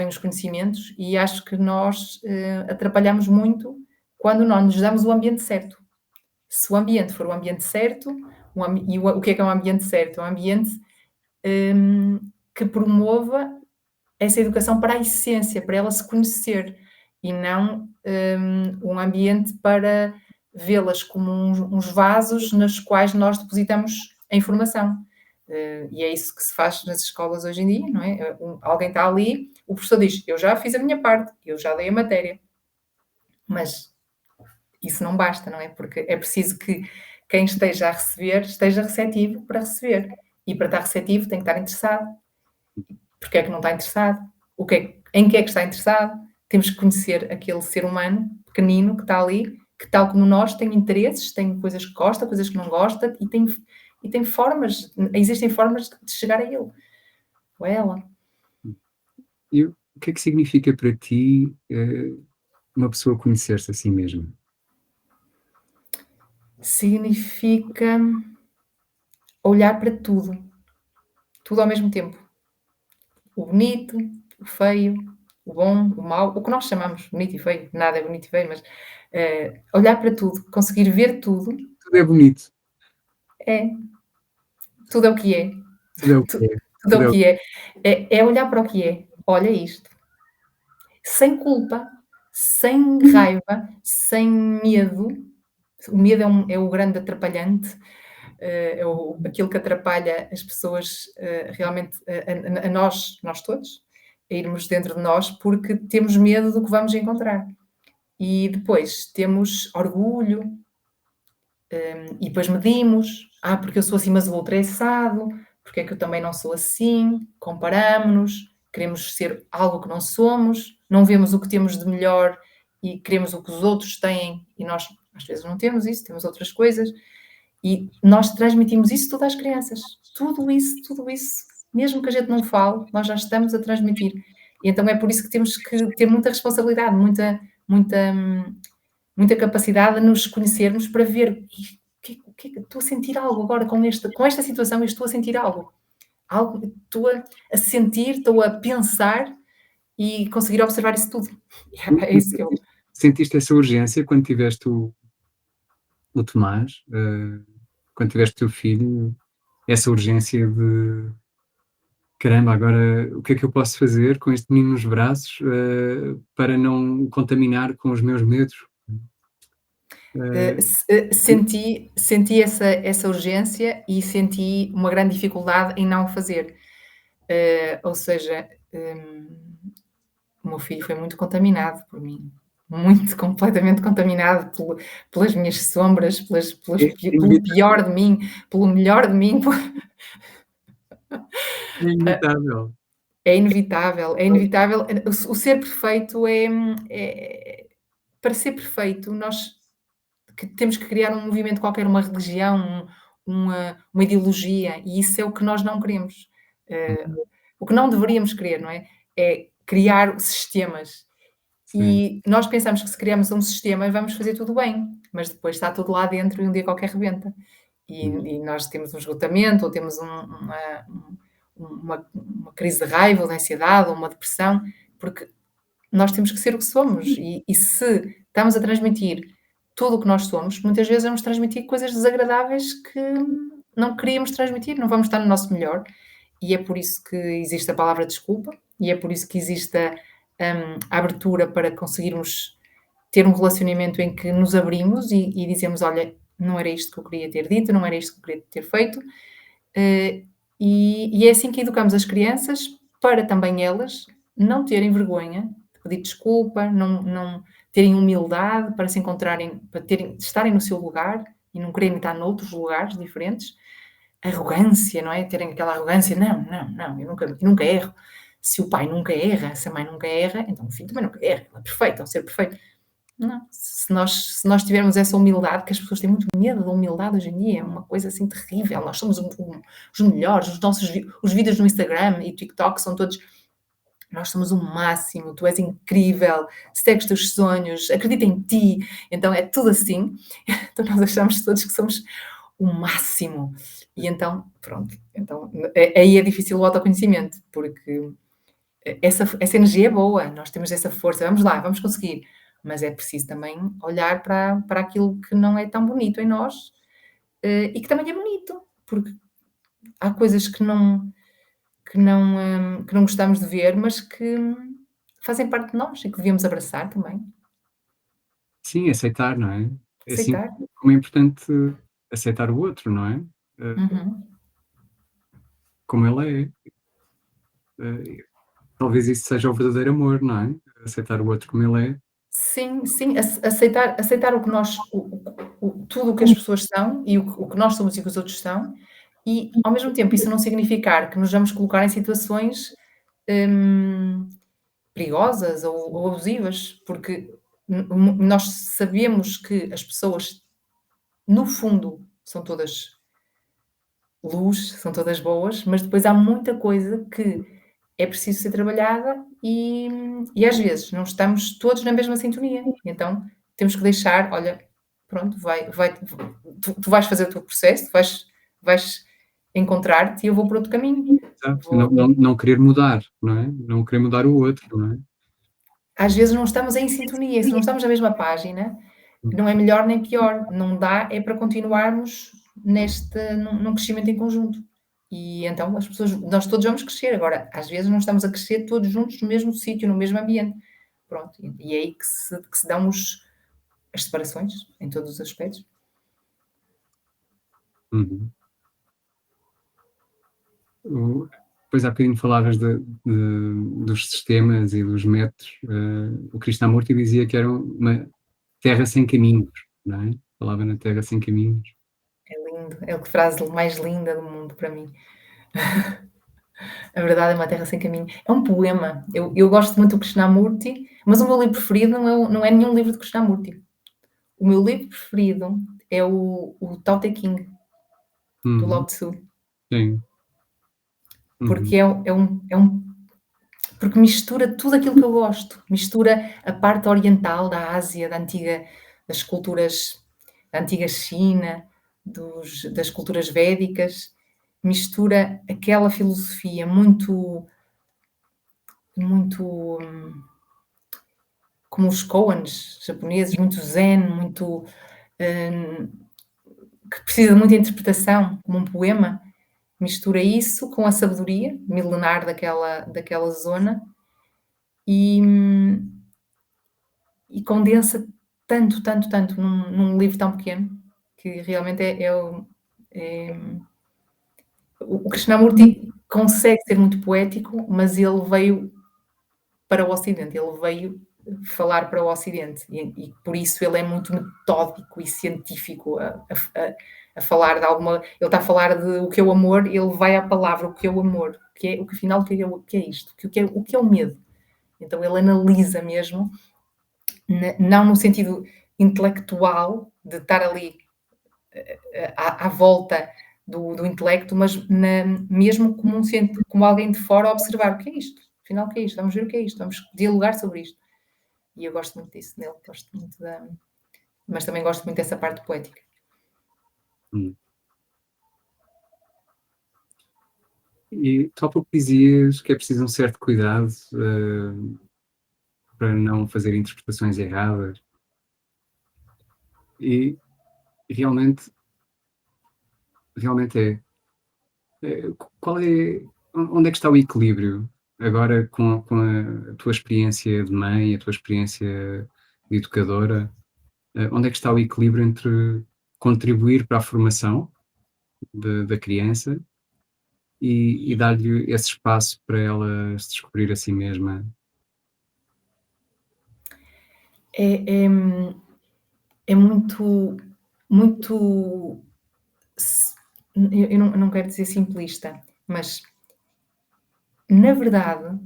os conhecimentos, e acho que nós atrapalhamos muito quando não nos damos o ambiente certo. Se o ambiente for o ambiente certo, o que é um ambiente certo? É um ambiente que promova essa educação para a essência, para ela se conhecer, e não um ambiente para vê-las como uns vasos nos quais nós depositamos a informação. E é isso que se faz nas escolas hoje em dia, não é? Alguém está ali, o professor diz, eu já fiz a minha parte, eu já dei a matéria, mas isso não basta, não é? Porque é preciso que quem esteja a receber esteja receptivo para receber. E para estar receptivo tem que estar interessado. Porque é que não está interessado? Em que é que está interessado? Temos que conhecer aquele ser humano pequenino que está ali, que tal como nós tem interesses, tem coisas que gosta, coisas que não gosta, e tem formas, existem formas de chegar a ele. ou ela. E o que é que significa para ti, uma pessoa conhecer-se a si mesma? Significa olhar para tudo, tudo ao mesmo tempo. O bonito, o feio, o bom, o mau, o que nós chamamos bonito e feio, nada é bonito e feio, mas, olhar para tudo, conseguir ver tudo, Tudo é bonito, é, tudo é o que é, tudo é o que tu é, tudo é tudo o é o que é. É olhar para o que é, olha isto, sem culpa, sem raiva, sem medo. O medo é o grande atrapalhante, é aquilo que atrapalha as pessoas, realmente a nós todos, a irmos dentro de nós, porque temos medo do que vamos encontrar. E depois temos orgulho, e depois medimos: "Ah, porque eu sou assim, mas o outro é assado, porque é que eu também não sou assim?". Comparamo-nos, queremos ser algo que não somos, não vemos o que temos de melhor e queremos o que os outros têm e nós, às vezes, não temos isso, temos outras coisas. E nós transmitimos isso tudo às crianças. Tudo isso, mesmo que a gente não fale, nós já estamos a transmitir. E então é por isso que temos que ter muita responsabilidade, muita, muita capacidade de nos conhecermos para ver o que é que estou a sentir algo agora com esta situação, eu estou a sentir algo. Algo, estou a sentir, estou a pensar e conseguir observar isso tudo. É e isso que eu. sentiste essa urgência quando tiveste o Tomás, quando tiveste o teu filho, essa urgência de: "Caramba, agora o que é que eu posso fazer com este menino nos braços, para não o contaminar com os meus medos?" Eh, Senti essa urgência e senti uma grande dificuldade em não o fazer. Ou seja, o meu filho foi muito contaminado por mim, muito, completamente contaminado pelas minhas sombras, é pelo inevitável, pior de mim, pelo melhor de mim. é inevitável. É inevitável, é inevitável. O ser perfeito é para ser perfeito, nós que temos que criar um movimento qualquer, uma religião, uma ideologia, e isso é o que nós não queremos. Eh, Uhum, o que não deveríamos querer, não é? É criar sistemas. sim, E nós pensamos que se criamos um sistema vamos fazer tudo bem, mas depois está tudo lá dentro e um dia qualquer rebenta. E, sim. e nós temos um esgotamento, ou temos uma crise de raiva, ou de ansiedade, ou uma depressão, porque nós temos que ser o que somos. E se estamos a transmitir tudo o que nós somos, muitas vezes vamos transmitir coisas desagradáveis que não queríamos transmitir, não vamos estar no nosso melhor. E é por isso que existe a palavra desculpa, e é por isso que existe a abertura para conseguirmos ter um relacionamento em que nos abrimos e dizemos: Olha, não era isto que eu queria ter dito, não era isto que eu queria ter feito. Eh, e é assim que educamos as crianças para também elas não terem vergonha de pedir desculpa, não terem humildade para se encontrarem, para estarem no seu lugar e não quererem estar noutros lugares diferentes. Arrogância, não é? Terem aquela arrogância: "Não, não, não, eu nunca erro". Se o pai nunca erra, se a mãe nunca erra, então o filho também nunca erra, ele é perfeito, é um ser perfeito. Não, se nós tivermos essa humildade, que as pessoas têm muito medo da humildade hoje em dia, é uma coisa assim terrível, nós somos os melhores, os vídeos no Instagram e TikTok são todos: "Nós somos o máximo, tu és incrível, segue os teus sonhos, acredita em ti", então é tudo assim, então nós achamos todos que somos o máximo. E então, pronto, então, aí é difícil o autoconhecimento, porque essa energia é boa, nós temos essa força, vamos lá, vamos conseguir, mas é preciso também olhar para aquilo que não é tão bonito em nós, e que também é bonito, porque há coisas que não gostamos de ver, mas que fazem parte de nós e que devíamos abraçar também, Sim, aceitar, não é? É assim aceitar. como é importante aceitar o outro, não é? Uhum. Como ele é. Talvez isso seja o verdadeiro amor, não é? Aceitar o outro como ele é. Sim, sim, aceitar o que nós tudo o que as pessoas são e o que nós somos e o que os outros são, e ao mesmo tempo isso não significar que nos vamos colocar em situações, hum, perigosas ou abusivas, porque nós sabemos que as pessoas, no fundo, são todas luz, são todas boas, mas depois há muita coisa que é preciso ser trabalhada e às vezes não estamos todos na mesma sintonia. Então temos que deixar, olha, pronto, tu vais fazer o teu processo, vais encontrar-te e eu vou por outro caminho. Exato, Vou, não querer mudar, não é? Não querer mudar o outro, não é? às vezes não estamos em sintonia, se não estamos na mesma página, Hum, não é melhor nem pior, não dá é para continuarmos num crescimento em conjunto. E então as pessoas, nós todos vamos crescer, agora às vezes não estamos a crescer todos juntos no mesmo sítio, no mesmo ambiente. Pronto, e é aí que se dão as separações, em todos os aspectos. uhum. O Pois há bocadinho falavas dos sistemas e dos métodos, o Krishnamurti dizia que era uma terra sem caminhos, não é? Falava na terra sem caminhos. É lindo, é a frase mais linda do mundo para mim. A verdade é uma terra sem caminho. É um poema. Eu gosto muito do Krishnamurti, mas o meu livro preferido não é nenhum livro de Krishnamurti. O meu livro preferido é o Tao Te Ching, do Lao Uhum, Tzu, sim, uhum, porque porque mistura tudo aquilo que eu gosto. Mistura a parte oriental da Ásia, das culturas da antiga China, das culturas védicas, mistura aquela filosofia muito como os koans japoneses, muito zen, muito hum, que precisa de muita interpretação, como um poema. Mistura isso com a sabedoria milenar daquela zona e, e condensa tanto, tanto, tanto num livro tão pequeno que realmente é o Krishnamurti consegue ser muito poético, mas ele veio para o Ocidente, ele veio falar para o Ocidente e por isso ele é muito metódico e científico a falar de alguma. Ele está a falar de o que é o amor, ele vai à palavra o que é o amor, o que afinal o que é isto, o que é o medo. Então ele analisa mesmo, não no sentido intelectual de estar ali à volta do intelecto, mas mesmo como alguém de fora a observar o que é isto, afinal o que é isto, vamos ver o que é isto, vamos dialogar sobre isto. E eu gosto muito disso nele, gosto muito mas também gosto muito dessa parte poética. hum. E tu há pouco dizias que é preciso um certo cuidado, para não fazer interpretações erradas e realmente realmente é. Qual é onde é que está o equilíbrio agora com a tua experiência de mãe, a tua experiência de educadora, onde é que está o equilíbrio entre contribuir para a formação da criança e dar-lhe esse espaço para ela se descobrir a si mesma? É, é, é muito, muito, eu não quero dizer simplista, mas na verdade,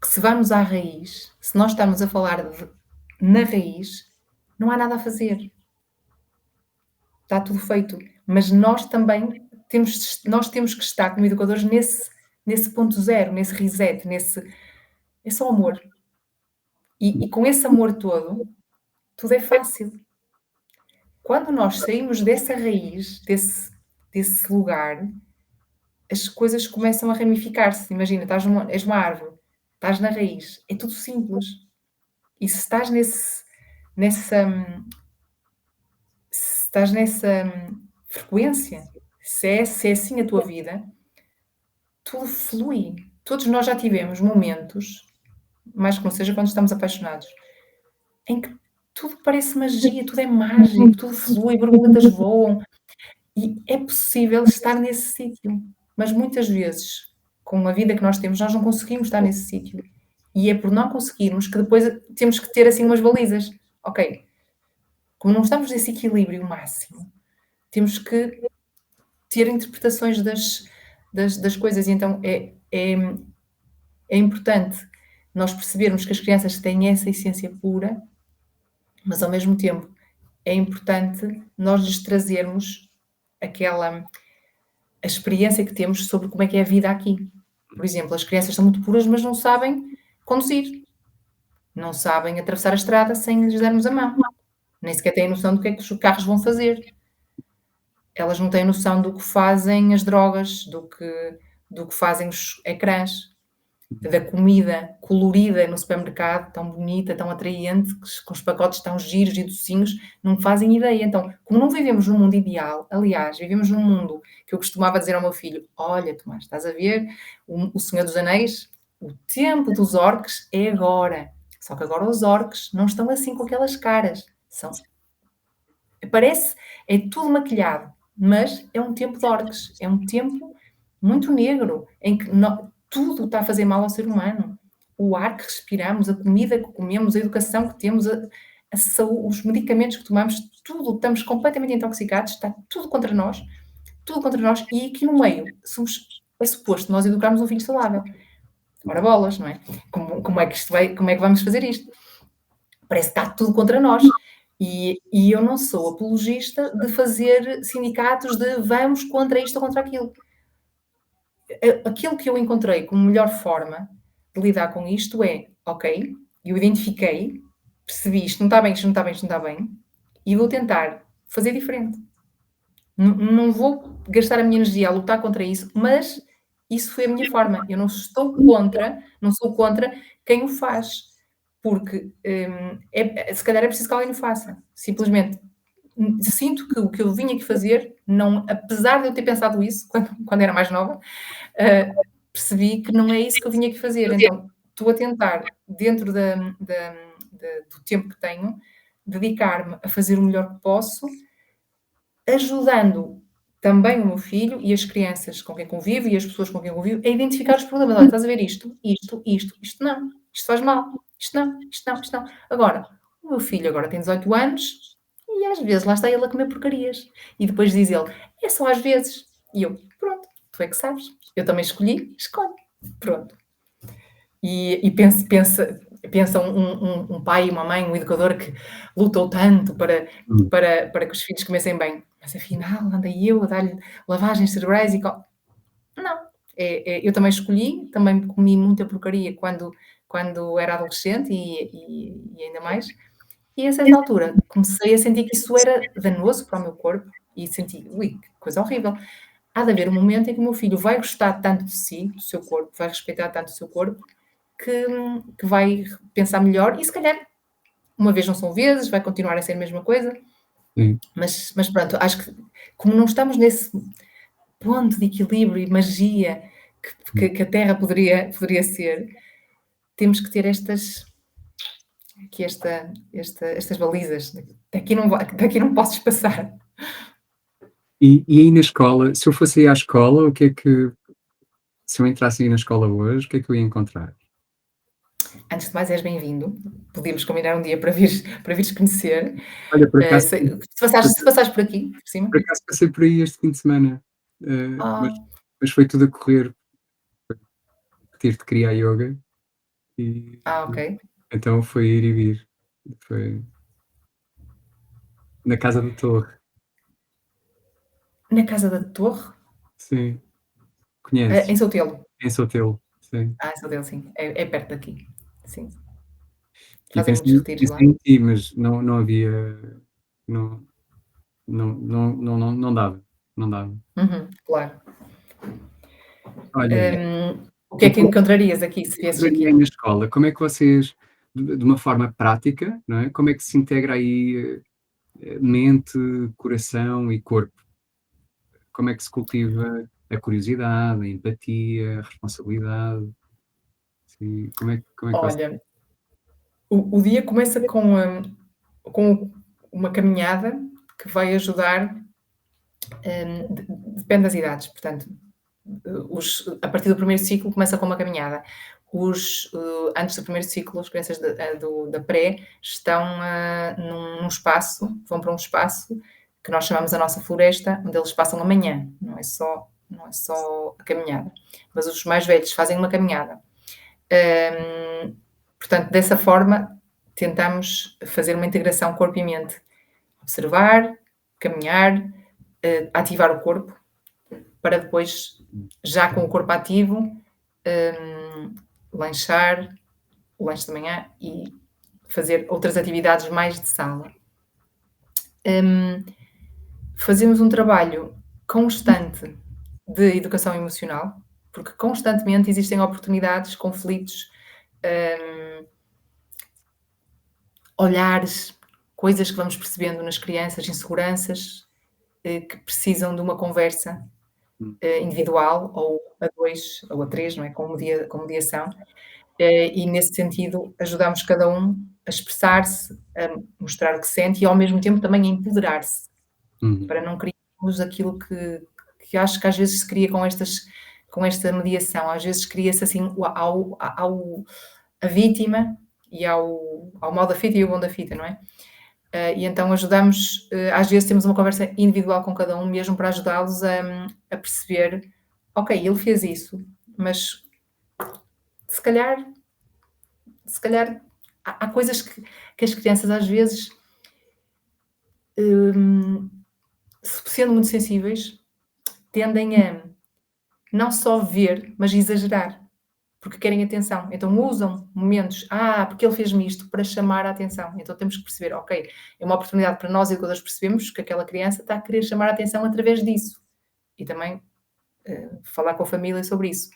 que se vamos à raiz, se nós estamos a falar na raiz, não há nada a fazer. Está tudo feito. Mas nós temos que estar como educadores nesse ponto zero, nesse reset, é só amor. E com esse amor todo, tudo é fácil. Quando nós saímos dessa raiz, desse lugar, as coisas começam a ramificar-se. Imagina, és uma árvore, estás na raiz, é tudo simples. E nessa, se estás nessa frequência, se é assim a tua vida, tudo flui. Todos nós já tivemos momentos, mais que não seja quando estamos apaixonados, em que tudo parece magia, tudo é mágico, tudo flui, borboletas voam. E é possível estar nesse sítio. Mas muitas vezes, com a vida que nós temos, nós não conseguimos estar nesse sítio. E é por não conseguirmos que depois temos que ter assim umas balizas. Ok, como não estamos nesse equilíbrio máximo, temos que ter interpretações das coisas. E então é importante nós percebermos que as crianças têm essa essência pura, mas ao mesmo tempo é importante nós lhes trazermos aquela. a experiência que temos sobre como é que é a vida aqui. Por exemplo, as crianças são muito puras, mas não sabem conduzir, não sabem atravessar a estrada sem lhes darmos a mão, nem sequer têm noção do que é que os carros vão fazer. Elas não têm noção do que fazem as drogas, do que fazem os ecrãs, da comida colorida no supermercado, tão bonita, tão atraente, com os pacotes tão giros e docinhos, não fazem ideia. Então, como não vivemos num mundo ideal, aliás, vivemos num mundo que eu costumava dizer ao meu filho: Olha, Tomás, estás a ver o Senhor dos Anéis? O tempo dos orques é agora. Só que agora os orques não estão assim com aquelas caras. Parece, é tudo maquilhado, mas é um tempo de orques, é um tempo muito negro, em que tudo está a fazer mal ao ser humano. O ar que respiramos, a comida que comemos, a educação que temos, os medicamentos que tomamos, tudo, estamos completamente intoxicados, está tudo contra nós, e aqui no meio é suposto nós educarmos um filho saudável. Ora bolas, não é? Como é que como é que vamos fazer isto? Parece que está tudo contra nós. E eu não sou apologista de fazer sindicatos de vamos contra isto ou contra aquilo. Aquilo que eu encontrei como melhor forma de lidar com isto é, ok, eu identifiquei, percebi isto não está bem, isto não está bem, isto não está bem, e vou tentar fazer diferente. Não vou gastar a minha energia a lutar contra isso, mas isso foi a minha forma. Eu não sou contra quem o faz, porque se calhar é preciso que alguém o faça. Simplesmente sinto que o que eu vim aqui fazer, não, apesar de eu ter pensado isso quando era mais nova, percebi que não é isso que eu vim aqui fazer. Então, estou a tentar, dentro do tempo que tenho, dedicar-me a fazer o melhor que posso, ajudando também o meu filho e as crianças com quem convivo e as pessoas com quem convivo a identificar os problemas. Olha, estás a ver isto não, isto faz mal, isto não, isto não, isto não. Agora, o meu filho agora tem 18 anos e às vezes lá está ele a comer porcarias. E depois diz ele, é só às vezes. E eu, pronto, tu é que sabes. Eu também escolhe. Pronto. E pensa um pai e uma mãe, um educador que lutou tanto Hum, para que os filhos comessem bem. Mas afinal, andei eu a dar-lhe lavagens cerebrais e não, eu também escolhi, também comi muita porcaria quando era adolescente e ainda mais. E a certa altura comecei a sentir que isso era danoso para o meu corpo e senti, ui, que coisa horrível. Há de haver um momento em que o meu filho vai gostar tanto de si, do seu corpo, vai respeitar tanto o seu corpo, que vai pensar melhor e se calhar uma vez não são vezes, vai continuar a ser a mesma coisa, sim. mas pronto, acho que como não estamos nesse ponto de equilíbrio e magia que a Terra poderia ser, temos que ter estas balizas. Daqui não podes passar. E aí na escola, se eu fosse aí à escola, o que é que se eu entrasse aí na escola hoje, o que é que eu ia encontrar? Antes de mais, és bem-vindo. Podíamos combinar um dia para vires conhecer. Olha, por acaso Se passares por aqui, por cima. por acaso passei por aí este fim de semana, mas Ah, foi tudo a correr, tive de criar yoga e ok. então foi ir e vir. Foi na Casa da Torre. Na Casa da Torre? Sim, conheces? Em Soutelo. Em Soutelo, sim. Em Soutelo, sim. É perto daqui. Sim. E Fazem muitos retiros lá. pensei em ti, mas não havia não não dava, não dava. Uhum, claro. Olha, O que é que encontrarias aqui se viesses encontraria aqui? na escola, como é que vocês, de uma forma prática, não é, como é que se integra aí, mente, coração e corpo? Como é que se cultiva a curiosidade, a empatia, a responsabilidade? Sim, como é que vocês Olha, o dia começa com uma caminhada que vai ajudar, depende das idades, portanto, a partir do primeiro ciclo começa com uma caminhada. Antes do primeiro ciclo, as crianças da pré estão num espaço, vão para um espaço que nós chamamos a nossa floresta, onde eles passam a manhã, não é só a caminhada. Mas os mais velhos fazem uma caminhada. Portanto, dessa forma, tentamos fazer uma integração corpo e mente. Observar, caminhar, ativar o corpo, para depois, já com o corpo ativo, lanchar, o lanche da manhã e fazer outras atividades mais de sala. Hum, Fazemos um trabalho constante de educação emocional, porque constantemente existem oportunidades, conflitos, hum, olhares, coisas que vamos percebendo nas crianças, inseguranças, que precisam de uma conversa, Hum, individual ou a 2 ou a 3, não é, com mediação, e nesse sentido ajudamos cada um a expressar-se, a mostrar o que sente e ao mesmo tempo também a empoderar-se, uhum, para não criarmos aquilo que acho que às vezes se cria com esta mediação, às vezes cria-se assim a vítima e ao mau da fita e o bom da fita, não é? E então ajudamos, às vezes temos uma conversa individual com cada um, mesmo para ajudá-los a perceber, ok, ele fez isso, mas se calhar, se calhar há coisas que as crianças às vezes, hum, sendo muito sensíveis, tendem a não só ver, mas exagerar, porque querem atenção. Então usam momentos, porque ele fez-me isto, para chamar a atenção. Então temos que perceber, ok, é uma oportunidade para nós educadores percebermos que aquela criança está a querer chamar a atenção através disso. E também falar com a família sobre isso.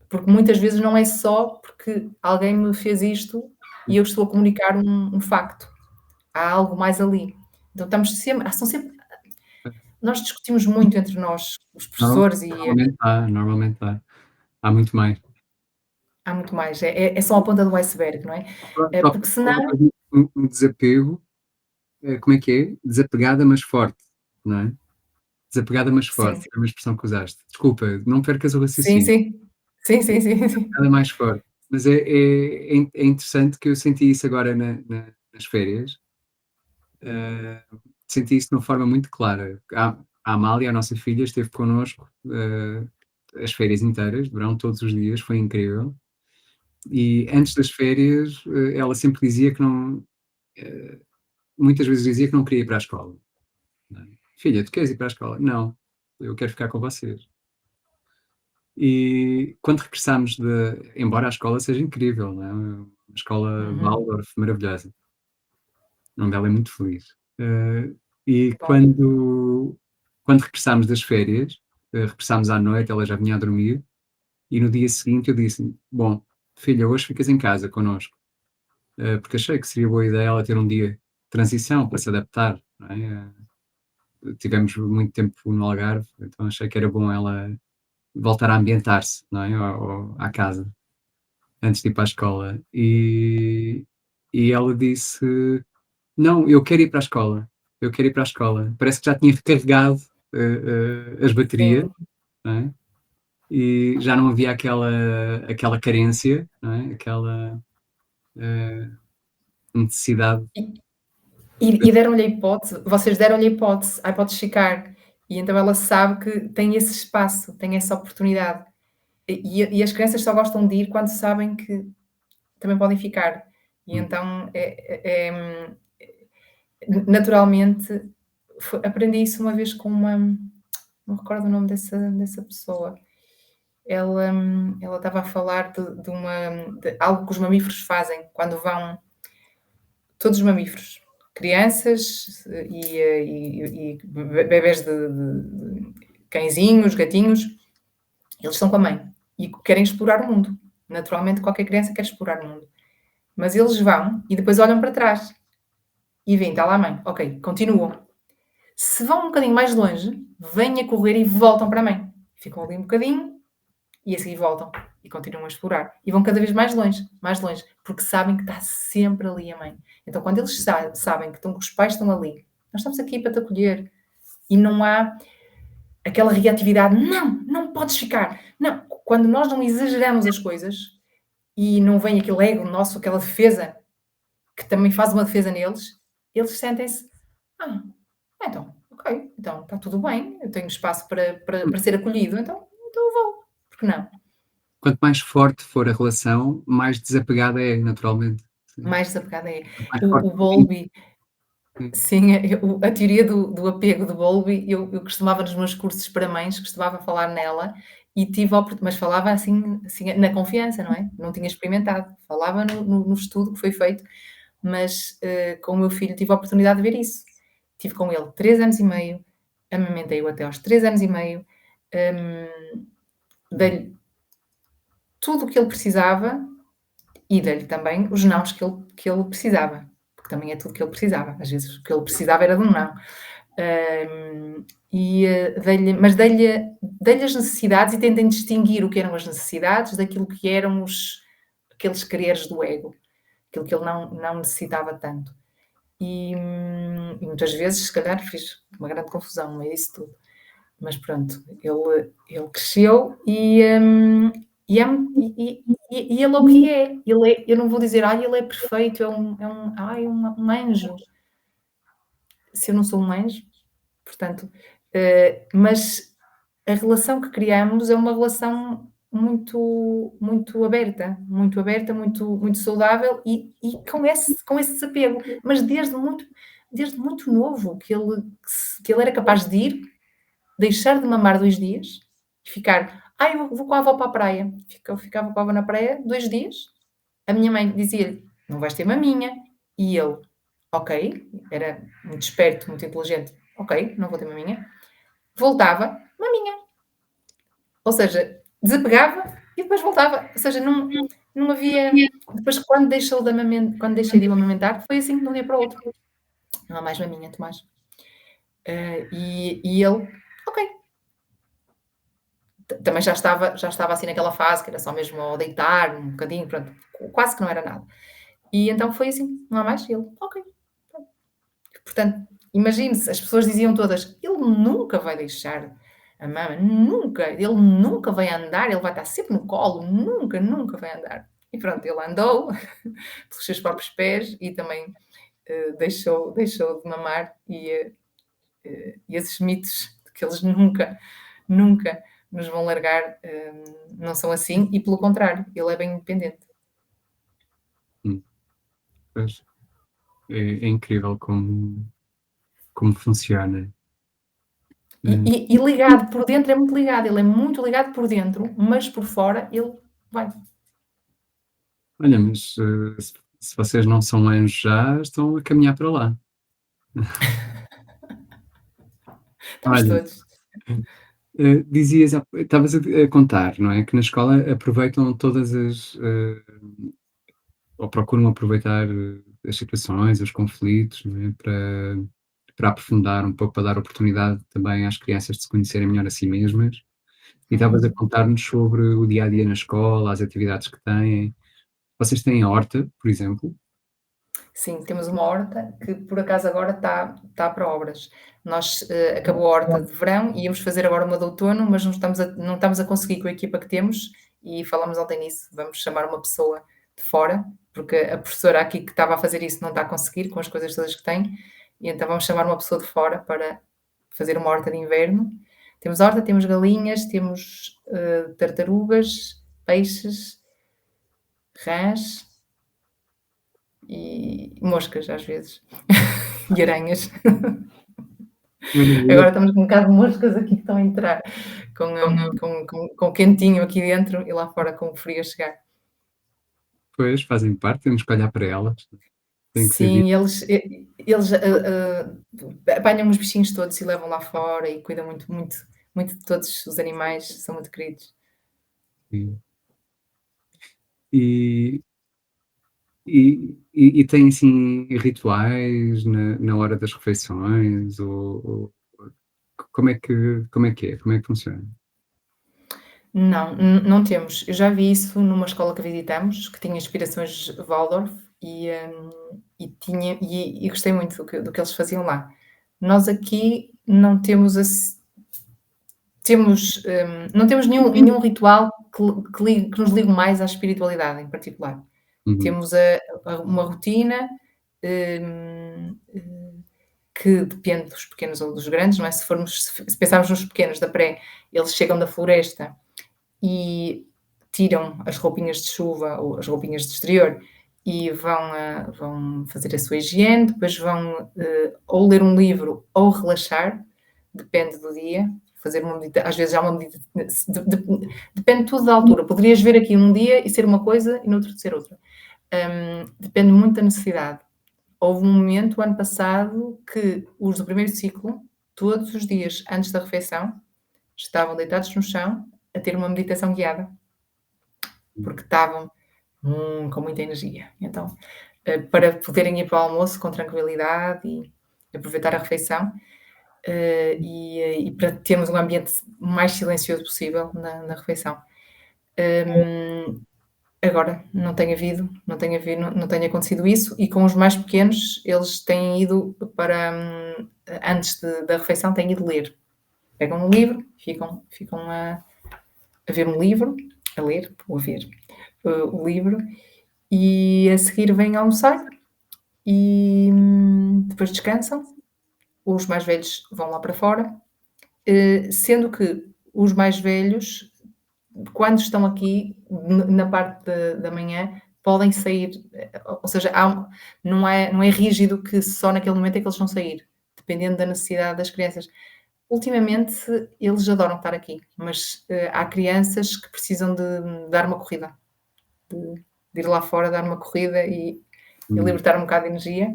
Porque muitas vezes não é só porque alguém me fez isto e eu estou a comunicar um facto. Há algo mais ali. Então estamos sempre, são sempre, nós discutimos muito entre nós, os professores, e normalmente há. Há muito mais. há muito mais. É só a ponta do iceberg, não é? Só Porque falta uma senão, coisa, um desapego, como é que é? Desapegada, mas forte, não é? Desapegada, mas sim, forte, foi uma expressão que usaste. Desculpa, não percas o sim, raciocínio. sim. Sim, sim, sim, sim. Desapegada mais forte. Mas é interessante que eu senti isso agora nas férias, hã, senti isso de uma forma muito clara. A Amália, a nossa filha, esteve connosco, as férias inteiras, de verão, todos os dias, foi incrível. E antes das férias, ela sempre dizia que não, muitas vezes dizia que não queria ir para a escola, não é. "Filha, tu queres ir para a escola?", "Não, eu quero ficar com vocês". E quando regressámos embora a escola seja incrível, não é, uma escola Uhum. Waldorf maravilhosa, onde ela é muito feliz. E Bom. quando regressámos das férias, regressámos à noite, ela já vinha a dormir, e no dia seguinte eu disse: "Bom, filha, hoje ficas em casa connosco", porque achei que seria boa ideia ela ter um dia de transição para se adaptar, não é, tivemos muito tempo no Algarve, então achei que era bom ela voltar a ambientar-se, não é, à casa, antes de ir para a escola. E ela disse: "Não, eu quero ir para a escola, eu quero ir para a escola". Parece que já tinha recarregado, as baterias, Sim. não é, e já não havia aquela carência, não é, aquela, eh, necessidade. E deram-lhe a hipótese, vocês deram-lhe a hipótese de ficar, e então ela sabe que tem esse espaço, tem essa oportunidade. E as crianças só gostam de ir quando sabem que também podem ficar. E Hum, então naturalmente, aprendi isso uma vez com uma, não me recordo o nome dessa pessoa. Ela estava a falar de algo que os mamíferos fazem quando vão, todos os mamíferos, crianças e bebés de cãezinhos, gatinhos, eles estão com a mãe e querem explorar o mundo. Naturalmente, qualquer criança quer explorar o mundo. Mas eles vão e depois olham para trás e veem, está lá a mãe. Ok, continuam. Se vão um bocadinho mais longe, vêm a correr e voltam para a mãe. Ficam ali um bocadinho e a seguir voltam e continuam a explorar. E vão cada vez mais longe, porque sabem que está sempre ali a mãe. Então, quando eles sabem que os pais estão ali, nós estamos aqui para te acolher, e não há aquela reatividade, não, não podes ficar. Não, quando nós não exageramos as coisas e não vem aquele ego nosso, aquela defesa, que também faz uma defesa neles, eles sentem-se, ah, então, ok, então está tudo bem, eu tenho espaço para ser acolhido, então eu vou, porque não? quanto mais forte for a relação, mais desapegada é, naturalmente. Sim. Mais desapegada é. Quanto mais forte O for o vínculo. Bowlby, Sim, a teoria do apego de Bowlby, eu costumava nos meus cursos para mães, costumava falar nela e tive a mas falava assim na confiança, não é? Não tinha experimentado, falava no estudo que foi feito, mas, com o meu filho tive a oportunidade de ver isso. Tive com ele 3 anos e meio, amamentei-o até aos 3 anos e meio, dei-lhe tudo o que ele precisava e dei-lhe também os nãos que ele precisava, porque também é tudo que ele precisava. Às vezes o que ele precisava era de um não. Dei-lhe as necessidades e tentei distinguir o que eram as necessidades daquilo que eram aqueles quereres do ego, aquilo que ele não necessitava tanto. E muitas vezes, se calhar, fiz uma grande confusão no meio disso tudo. Mas pronto, ele cresceu e ele é o que é. Eu não vou dizer, ele é perfeito, é um anjo. Se eu não sou um anjo, portanto, mas a relação que criamos é uma relação muito aberta, muito saudável e com esse desapego, mas desde muito novo que ele era capaz de ir, deixar de mamar 2 dias e ficar: eu vou com a avó para a praia". Eu ficava com a avó na praia 2 dias, a minha mãe dizia-lhe: "Não vais ter maminha", e ele: "Ok", era muito esperto, muito inteligente: "Ok, não vou ter maminha". Voltava, maminha. Ou seja, desapegava e depois voltava. Ou seja, não havia. Depois, quando deixei de o amamentar, foi assim de um dia para o outro. Não há mais maminha, Tomás. E ele, ok. Também já estava assim naquela fase que era só mesmo ao deitar um bocadinho, pronto, quase que não era nada. E então foi assim, não há mais. E ele, ok. Portanto, imagine-se, as pessoas diziam todas: ele nunca vai deixar a mama, nunca, ele nunca vai andar, ele vai estar sempre no colo, nunca, nunca vai andar. E pronto, ele andou pelos seus próprios pés e também deixou de mamar e esses mitos de que eles nunca, nunca nos vão largar não são assim e pelo contrário, ele é bem independente. Hum, pois, é incrível como funciona. Eh, E ligado por dentro é muito ligado, ele é muito ligado por dentro, mas por fora ele vai. olha, mas, se vocês não são anjos já, estão a caminhar para lá. Estamos Olha, todos. dizias estavas a contar, não é, que na escola aproveitam todas ou procuram aproveitar, as situações, os conflitos, não é, para aprofundar um pouco, para dar oportunidade também às crianças de se conhecerem melhor a si mesmas. E estavas a Uhum. contar-nos sobre o dia a dia na escola, as atividades que têm. Vocês têm a horta, por exemplo? Sim, temos uma horta que por acaso agora está para obras. Nós, acabou a horta de verão e íamos fazer agora uma de outono, mas não estamos a conseguir com a equipa que temos e falamos ontem nisso, vamos chamar uma pessoa de fora, porque a professora aqui que estava a fazer isso não está a conseguir com as coisas todas que tem, e então vamos chamar uma pessoa de fora para fazer uma horta de inverno. Temos horta, temos galinhas, temos, tartarugas, peixes, rãs e moscas às vezes. E aranhas. Olha, Agora estamos com um bocado de moscas aqui que estão a entrar, com quentinho aqui dentro e lá fora com o frio a chegar. pois, fazem parte, temos que olhar para elas, tem que ser visto. Sim, eles, apanham os bichinhos todos e levam lá fora e cuidam muito, muito, muito de todos os animais, são muito queridos. E e têm, assim, rituais na hora das refeições ou como é que é? Como é que funciona? Não, não temos. Eu já vi isso numa escola que visitamos, que tinha inspirações Waldorf e gostei muito do que eles faziam lá. Nós aqui não temos não temos nenhum ritual que nos ligue mais à espiritualidade em particular. Uhum, Temos uma rotina, hum, que depende dos pequenos ou dos grandes, não é? Se pensarmos nos pequenos da pré, eles chegam da floresta e tiram as roupinhas de chuva ou as roupinhas de exterior e vão fazer a sua higiene, depois vão, ou ler um livro ou relaxar, depende do dia, fazer uma medita às vezes há uma medita depende tudo da altura. Poderias ver aqui um dia e ser uma coisa e no outro ser outra. Depende muito da necessidade. Houve um momento, o ano passado, que os do primeiro ciclo, todos os dias antes da refeição, estavam deitados no chão a ter uma meditação guiada, porque estavam, com muita energia. Então, para poderem ir para o almoço com tranquilidade e aproveitar a refeição, e para termos um ambiente mais silencioso possível na refeição. Agora não tem acontecido isso, e com os mais pequenos, eles têm ido para, antes da refeição, têm ido ler. Pegam um livro, ficam a ver um livro, a ler ou a ver o livro, e a seguir vêm almoçar e depois descansam. Os mais velhos vão lá para fora, sendo que os mais velhos, quando estão aqui na parte da manhã, podem sair, ou seja, não é rígido que só naquele momento é que eles vão sair, dependendo da necessidade das crianças. Ultimamente, eles adoram estar aqui, mas há crianças que precisam de dar uma corrida, de ir lá fora, dar uma corrida e Hum, libertar um bocado de energia,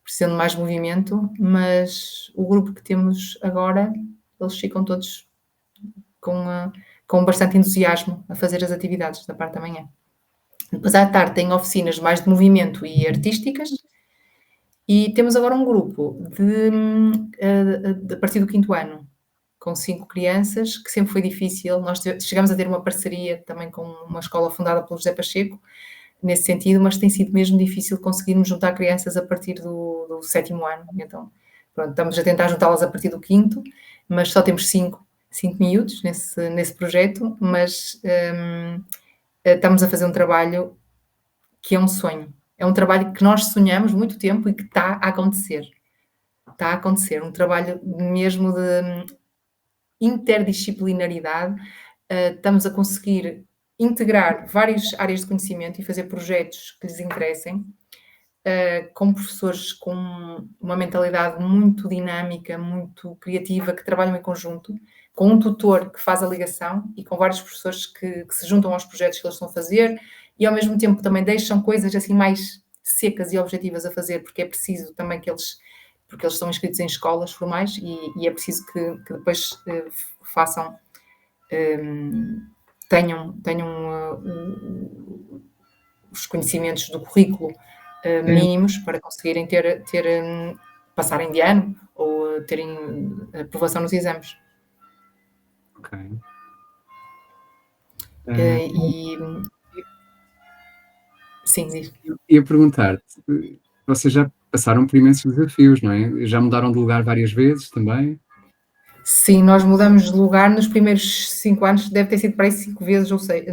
precisam de mais movimento, mas o grupo que temos agora, eles ficam todos com, com bastante entusiasmo a fazer as atividades da parte da manhã. Depois à tarde tem oficinas mais de movimento e artísticas, e temos agora um grupo a partir do quinto ano, com 5 crianças, que sempre foi difícil. Nós chegamos a ter uma parceria também com uma escola fundada pelo José Pacheco, nesse sentido, mas tem sido mesmo difícil conseguirmos juntar crianças a partir do sétimo ano. Então, pronto, estamos a tentar juntá-las a partir do quinto, mas só temos cinco miúdos nesse projeto, mas estamos a fazer um trabalho que é um sonho. É um trabalho que nós sonhamos muito tempo e que está a acontecer. Está a acontecer. Um trabalho mesmo de interdisciplinaridade. Estamos a conseguir integrar várias áreas de conhecimento e fazer projetos que lhes interessem, com professores com uma mentalidade muito dinâmica, muito criativa, que trabalham em conjunto, com um tutor que faz a ligação e com vários professores que se juntam aos projetos que eles estão a fazer e ao mesmo tempo também deixam coisas assim mais secas e objetivas a fazer, porque é preciso também porque eles estão inscritos em escolas formais e é preciso que depois façam, tenham os conhecimentos do currículo sim, mínimos para conseguirem passarem de ano ou terem aprovação nos exames. ok. Ah, E sim, diz. eu ia perguntar-te, vocês já passaram por imensos desafios, não é? Já mudaram de lugar várias vezes também? Sim, nós mudamos de lugar nos primeiros 5 anos, deve ter sido para aí 5 vezes, ou sei,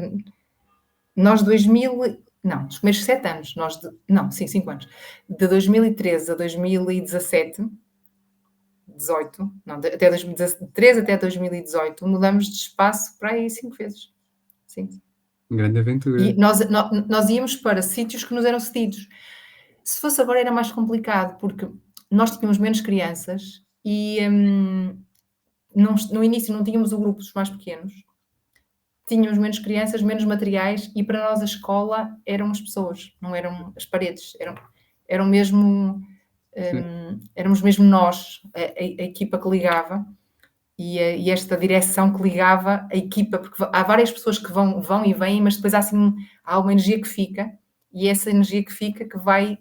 nós 2000, não, nos primeiros 7 anos, não, sim, 5 anos, de 2013 a 2017, 18, não, até 2013 até 2018, mudamos de espaço para aí 5 vezes. Sim. Grande E aventura. nós íamos para sítios que nos eram cedidos. Se fosse agora era mais complicado, porque nós tínhamos menos crianças e no início não tínhamos o grupo dos mais pequenos, tínhamos menos crianças, menos materiais e para nós a escola eram as pessoas, não eram as paredes, eram mesmo, Sim. éramos mesmo nós, a equipa que ligava e esta direção que ligava a equipa, porque há várias pessoas que vão e vêm, mas depois há uma energia que fica e essa energia que fica que vai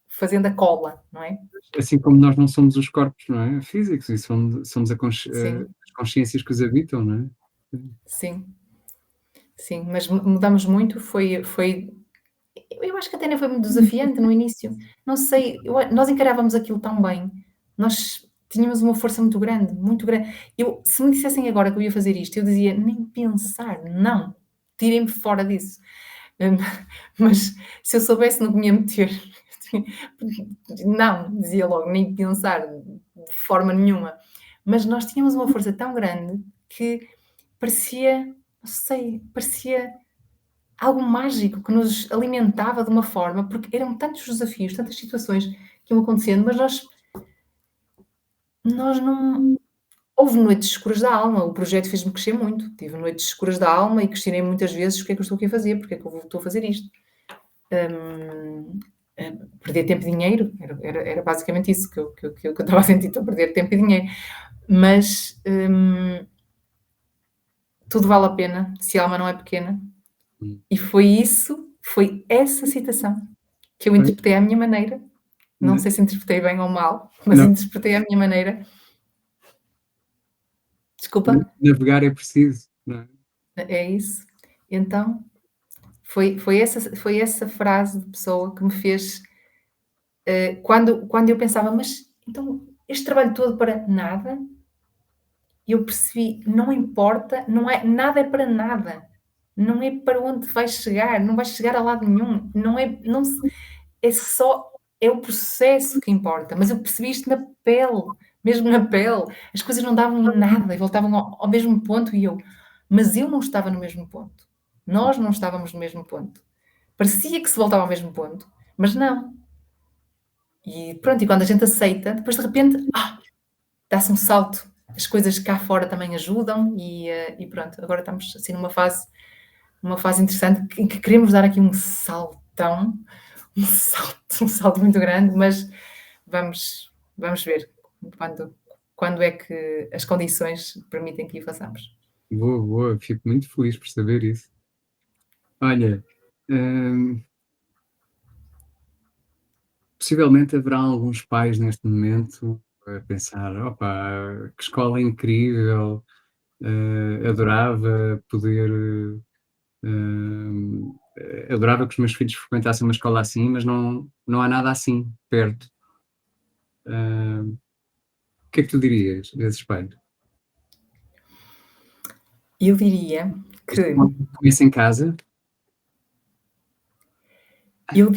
fazendo a cola, não é? Assim como nós não somos os corpos, não é, físicos e somos Sim, as consciências que os habitam, não é? Sim. sim, sim, mas mudamos muito, foi eu acho que até nem foi muito desafiante no início, não sei, nós encarávamos aquilo tão bem, nós tínhamos uma força muito grande. Se me dissessem agora que eu ia fazer isto, eu dizia: "Nem pensar, não, tirem-me fora disso". Hum, mas se eu soubesse não me ia meter. Não, dizia logo, nem pensar, de forma nenhuma. Mas nós tínhamos uma força tão grande que parecia, não sei, parecia algo mágico que nos alimentava de uma forma, porque eram tantos desafios, tantas situações que iam acontecendo, mas nós não. Houve noites escuras da alma, o projeto fez-me crescer muito. Tive noites escuras da alma e questionei muitas vezes o que é que eu estou aqui a fazer, porque é que eu estou a fazer isto. Hum, Perder tempo e dinheiro, era basicamente isso que eu estava a sentir, estou a perder tempo e dinheiro. Mas tudo vale a pena se a alma não é pequena. Hum. E foi essa citação que eu Pois, interpretei à minha maneira. Não né? sei se interpretei bem ou mal, mas Não, interpretei à minha maneira. Desculpa, navegar é preciso, não é? é isso. Então, foi essa frase de pessoa que me fez, quando eu pensava: "Mas, então, este trabalho todo para nada?" E eu percebi, não importa, não é nada é para nada. Não é para onde vais chegar, não vais chegar a lado nenhum. Não é não se é só é o processo que importa, mas eu percebi isto na pele, mesmo na pele. As coisas não davam em nada e voltavam ao mesmo ponto e eu mas eu não estava no mesmo ponto. Nós não estávamos no mesmo ponto. Parecia que se voltava ao mesmo ponto, mas não. E pronto, e quando a gente aceita, depois de repente, dá-se um salto. As coisas cá fora também ajudam e pronto, agora estamos assim numa fase interessante em que queremos dar aqui um saltão, um salto muito grande, mas vamos ver quando é que as condições permitem que o façamos. Boa, boa, fico muito feliz por saber isso. Olha, hum, possivelmente haverá alguns pais neste momento a pensar: "Opa, que escola incrível, adorava poder, adorava que os meus filhos frequentassem uma escola assim, mas não há nada assim perto". O que é que tu dirias a esses pais? Eu diria Isto que começa em casa? eu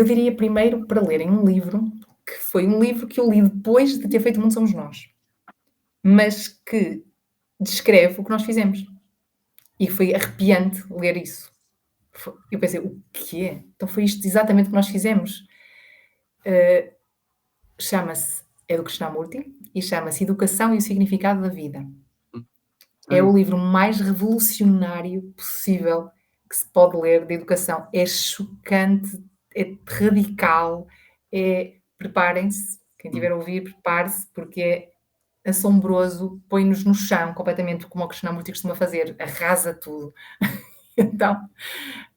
diria primeiro para lerem um livro, que foi um livro que eu li depois de ter feito o Mundo Somos Nós, mas que descreve o que nós fizemos. E foi arrepiante ler isso. Eu pensei: "O quê? Então foi isto exatamente o que nós fizemos?" Chama-se é do Krishnamurti e chama-se Educação e o Significado da Vida. É Sei. o livro mais revolucionário possível que se pode ler de educação. É chocante, é radical, preparem-se, quem Hum. estiver a ouvir, prepare-se, porque é assombroso, põe-nos no chão completamente, como o Krishnamurti costuma fazer, arrasa tudo. Então,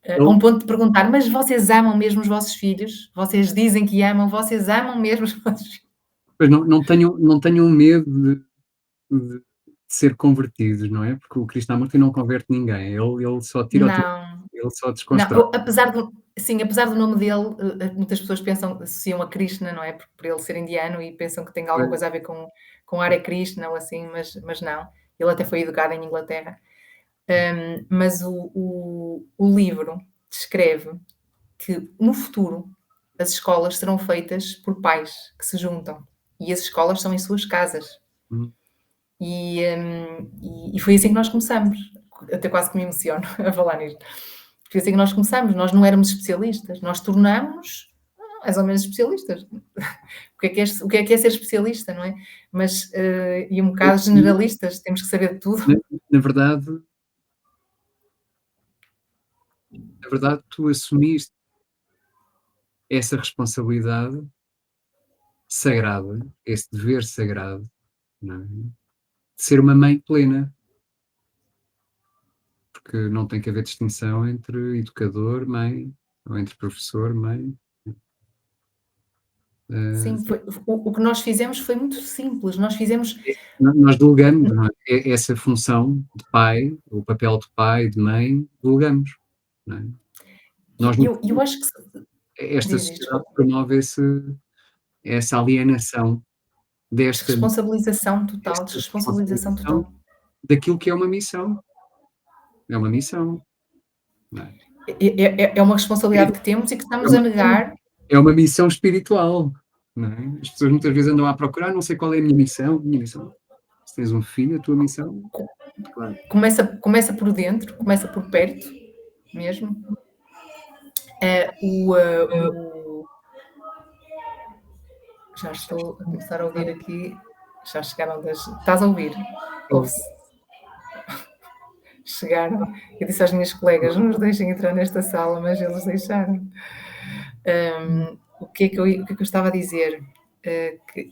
a Ele um ponto de perguntar: "Mas vocês amam mesmo os vossos filhos? Vocês dizem que amam, vocês amam mesmo os vossos filhos?" pois não tenham medo de ser convertidos, não é? Porque o Krishnamurti não converte ninguém, ele só tira o teu Não, ele só não, desconstrói. apesar do nome dele, muitas pessoas associam a Krishna, não é, por ele ser indiano e pensam que tem alguma Pois. coisa a ver com Hare Krishna ou assim, mas não. Ele até foi educado em Inglaterra. Mas o livro descreve que no futuro as escolas serão feitas por pais que se juntam e as escolas são em suas casas. Hum. E foi assim que nós começamos. Eu até quase que me emociono a falar nisto. Foi assim que nós começamos. Nós não éramos especialistas, nós tornámos mais ou menos especialistas. O que é ser especialista, não é? Mas, e um bocado generalistas, temos que saber de tudo. Na na verdade na verdade tu assumiste essa responsabilidade sagrada, esse dever sagrado, não é, de ser uma mãe plena, porque não tem que haver distinção entre educador, mãe, ou entre professor, mãe. Sim, Eh, o que nós fizemos foi muito simples. Nós fizemos. nós delegamos, não é, essa função de pai, o papel de pai, de mãe, delegamos, não é? Nós no Eu fundo, acho que. esta Diz, sociedade desculpa. promove essa alienação desta Desresponsabilização total, desta desresponsabilização responsabilização total. daquilo que é uma missão, não é? É uma responsabilidade que temos e que É estamos a uma negar. é uma missão espiritual, não é? As pessoas muitas vezes andam a procurar: "Não sei qual é a minha missão". Se tens um filho, a tua missão, claro, Começa por dentro, começa por perto mesmo. O já estou a começar a ouvir aqui, já chegaram das. Estás a ouvir? Ouve-se. Chegaram. Eu disse às minhas colegas: não nos deixem entrar nesta sala, mas eles deixaram. O que é que eu estava a dizer? Que,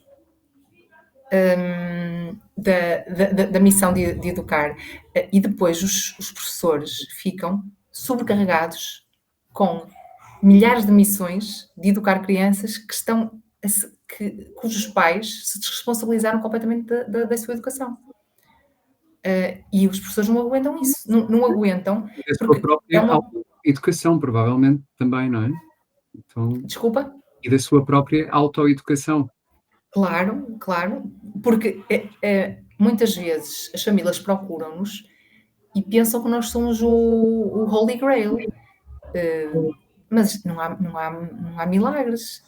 da missão de educar. E depois os professores ficam sobrecarregados com milhares de missões de educar crianças que estão cujos pais se desresponsabilizaram completamente da sua educação. E os professores não aguentam isso, não aguentam, E da sua porque é própria uma. autoeducação, provavelmente, também, não é? Então, Desculpa? e da sua própria autoeducação. Claro, claro, porque muitas vezes as famílias procuram-nos e pensam que nós somos o Holy Grail, mas não há milagres.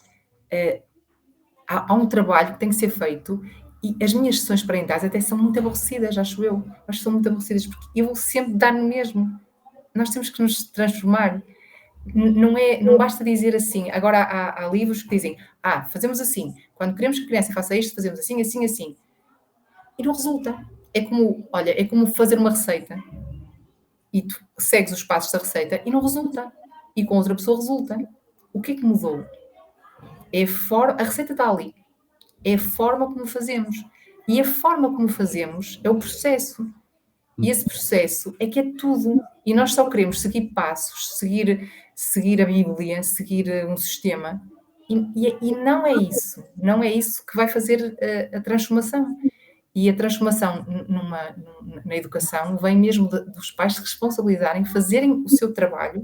Há um trabalho que tem que ser feito e as minhas sessões parentais até são muito aborrecidas, acho eu. Acho que são muito aborrecidas porque eu vou sempre dar no mesmo. Nós temos que nos transformar. Não basta dizer assim. Agora há livros que dizem: fazemos assim. Quando queremos que a criança faça isto, fazemos assim, assim, assim. E não resulta. É como fazer uma receita e tu segues os passos da receita e não resulta. E com outra pessoa resulta. O que é que mudou? A receita está ali. É a forma como fazemos. E a forma como fazemos é o processo. E esse processo é que é tudo. E nós só queremos seguir passos, seguir a Bíblia, seguir um sistema. E não é isso. Não é isso que vai fazer a transformação. E a transformação na educação vem mesmo dos pais se responsabilizarem, fazerem o seu trabalho,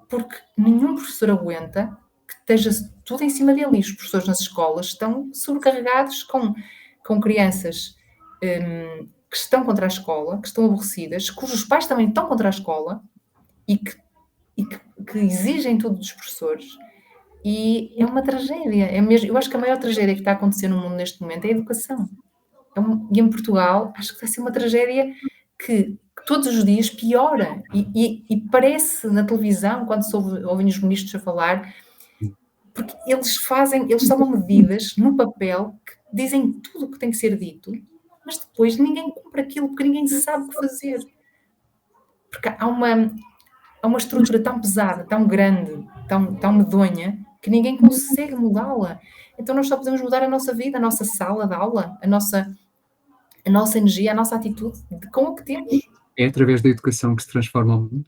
porque nenhum professor aguenta que esteja tudo em cima dele. E os professores nas escolas estão sobrecarregados com crianças que estão contra a escola, que estão aborrecidas, cujos pais também estão contra a escola e que exigem tudo dos professores. E é uma tragédia. Eu acho que a maior tragédia que está a acontecer no mundo neste momento é a educação. E em Portugal, acho que vai ser uma tragédia que todos os dias piora. E parece na televisão, quando se ouvem os ministros a falar, porque eles tomam medidas no papel que dizem tudo o que tem que ser dito, mas depois ninguém cumpre aquilo, porque ninguém sabe o que fazer. Porque há uma estrutura tão pesada, tão grande, tão medonha, que ninguém consegue mudá-la. Então nós só podemos mudar a nossa vida, a nossa sala de aula, a nossa energia, a nossa atitude com o que temos. É através da educação que se transforma o mundo.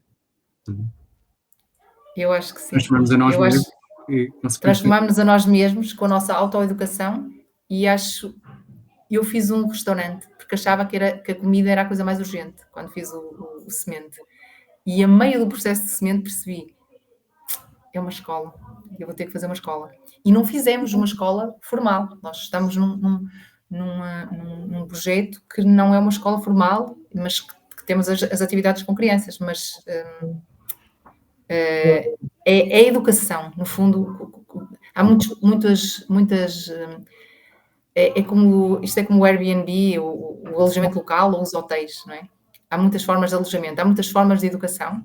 Eu acho que sim. Transformamos a nós mesmos e, consequentemente, Transformamos-nos a nós mesmos com a nossa autoeducação e eu fiz um restaurante porque achava que a comida era a coisa mais urgente quando fiz o semente. E a meio do processo de semente percebi, é uma escola, eu vou ter que fazer uma escola. E não fizemos uma escola formal, nós estamos num projeto que não é uma escola formal, mas que temos as atividades com crianças, mas é a educação, no fundo. Há muitas isto é como o Airbnb, o alojamento local ou os hotéis, não é? Há muitas formas de alojamento, há muitas formas de educação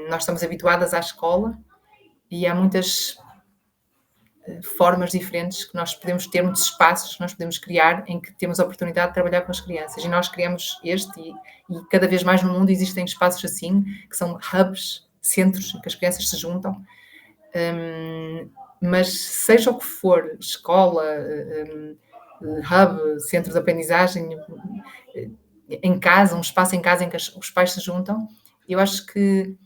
nós estamos habituadas à escola e há muitas formas diferentes que nós podemos ter, muitos espaços que nós podemos criar em que temos a oportunidade de trabalhar com as crianças. E nós criamos e cada vez mais no mundo existem espaços assim, que são hubs, centros em que as crianças se juntam. Mas seja o que for, escola, hub, centro de aprendizagem, em casa, um espaço em casa em que os pais se juntam, eu acho que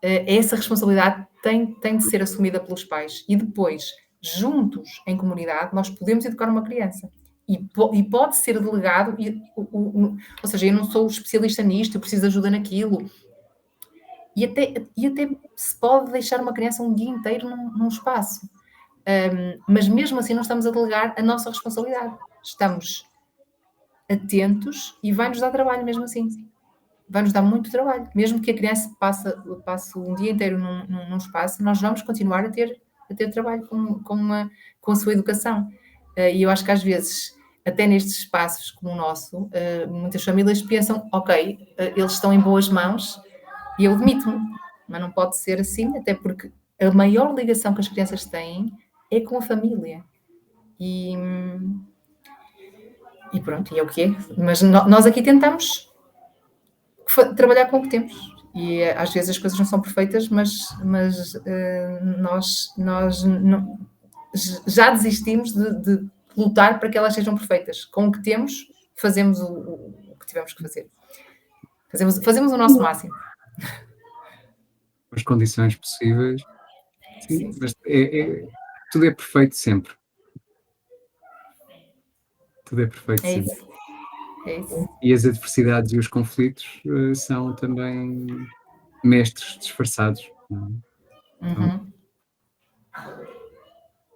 essa responsabilidade tem de ser assumida pelos pais. E depois, juntos, em comunidade, nós podemos educar uma criança. E pode ser delegado, ou seja, eu não sou especialista nisto, eu preciso de ajuda naquilo. E até se pode deixar uma criança um dia inteiro num espaço. Mas mesmo assim não estamos a delegar a nossa responsabilidade. Estamos atentos e vai-nos dar trabalho mesmo assim. Vai-nos dar muito trabalho. Mesmo que a criança passe um dia inteiro num espaço, nós vamos continuar a ter trabalho com a sua educação. E eu acho que às vezes até nestes espaços como o nosso, muitas famílias pensam: "Ok, eles estão em boas mãos e eu demito-me", mas não pode ser assim, até porque a maior ligação que as crianças têm é com a família. E e pronto, e é o que é. Mas nós aqui tentamos trabalhar com o que temos. E às vezes as coisas não são perfeitas, mas nós não, já desistimos de lutar para que elas sejam perfeitas. Com o que temos, fazemos o que tivemos que fazer. Fazemos o nosso máximo. As condições possíveis, sim, Sim, mas tudo é perfeito sempre, tudo é perfeito é sempre. isso. É isso. E as adversidades e os conflitos, são também mestres disfarçados, não é? Então, Uhum.